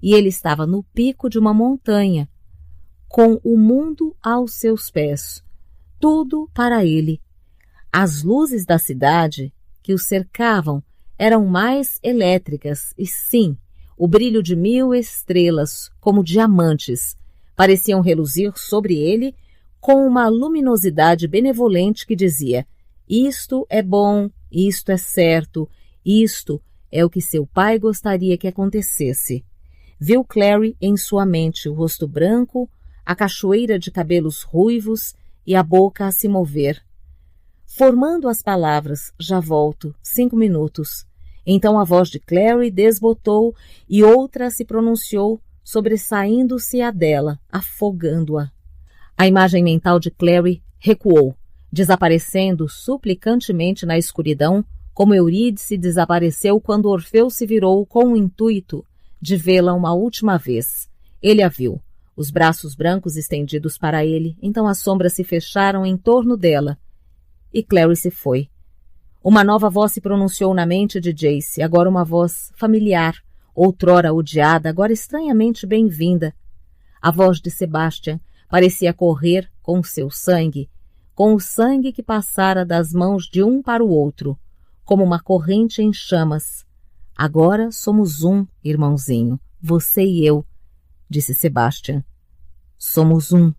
S1: e ele estava no pico de uma montanha, com o mundo aos seus pés. Tudo para ele. As luzes da cidade que o cercavam eram mais elétricas e, sim, o brilho de 1000 estrelas, como diamantes, pareciam reluzir sobre ele com uma luminosidade benevolente que dizia: isto é bom, isto é certo, isto é o que seu pai gostaria que acontecesse. Viu Clary em sua mente, o rosto branco, a cachoeira de cabelos ruivos e a boca a se mover. Formando as palavras, já volto, 5 minutos. Então a voz de Clary desbotou e outra se pronunciou, sobressaindo-se a dela, afogando-a. A imagem mental de Clary recuou, desaparecendo suplicantemente na escuridão, como Eurídice desapareceu quando Orfeu se virou com o intuito de vê-la uma última vez. Ele a viu, os braços brancos estendidos para ele, então as sombras se fecharam em torno dela, e Clary se foi. Uma nova voz se pronunciou na mente de Jace, agora uma voz familiar, outrora odiada, agora estranhamente bem-vinda. A voz de Sebastian parecia correr com seu sangue, com o sangue que passara das mãos de um para o outro, como uma corrente em chamas. Agora somos um, irmãozinho, você e eu, disse Sebastian. Somos um.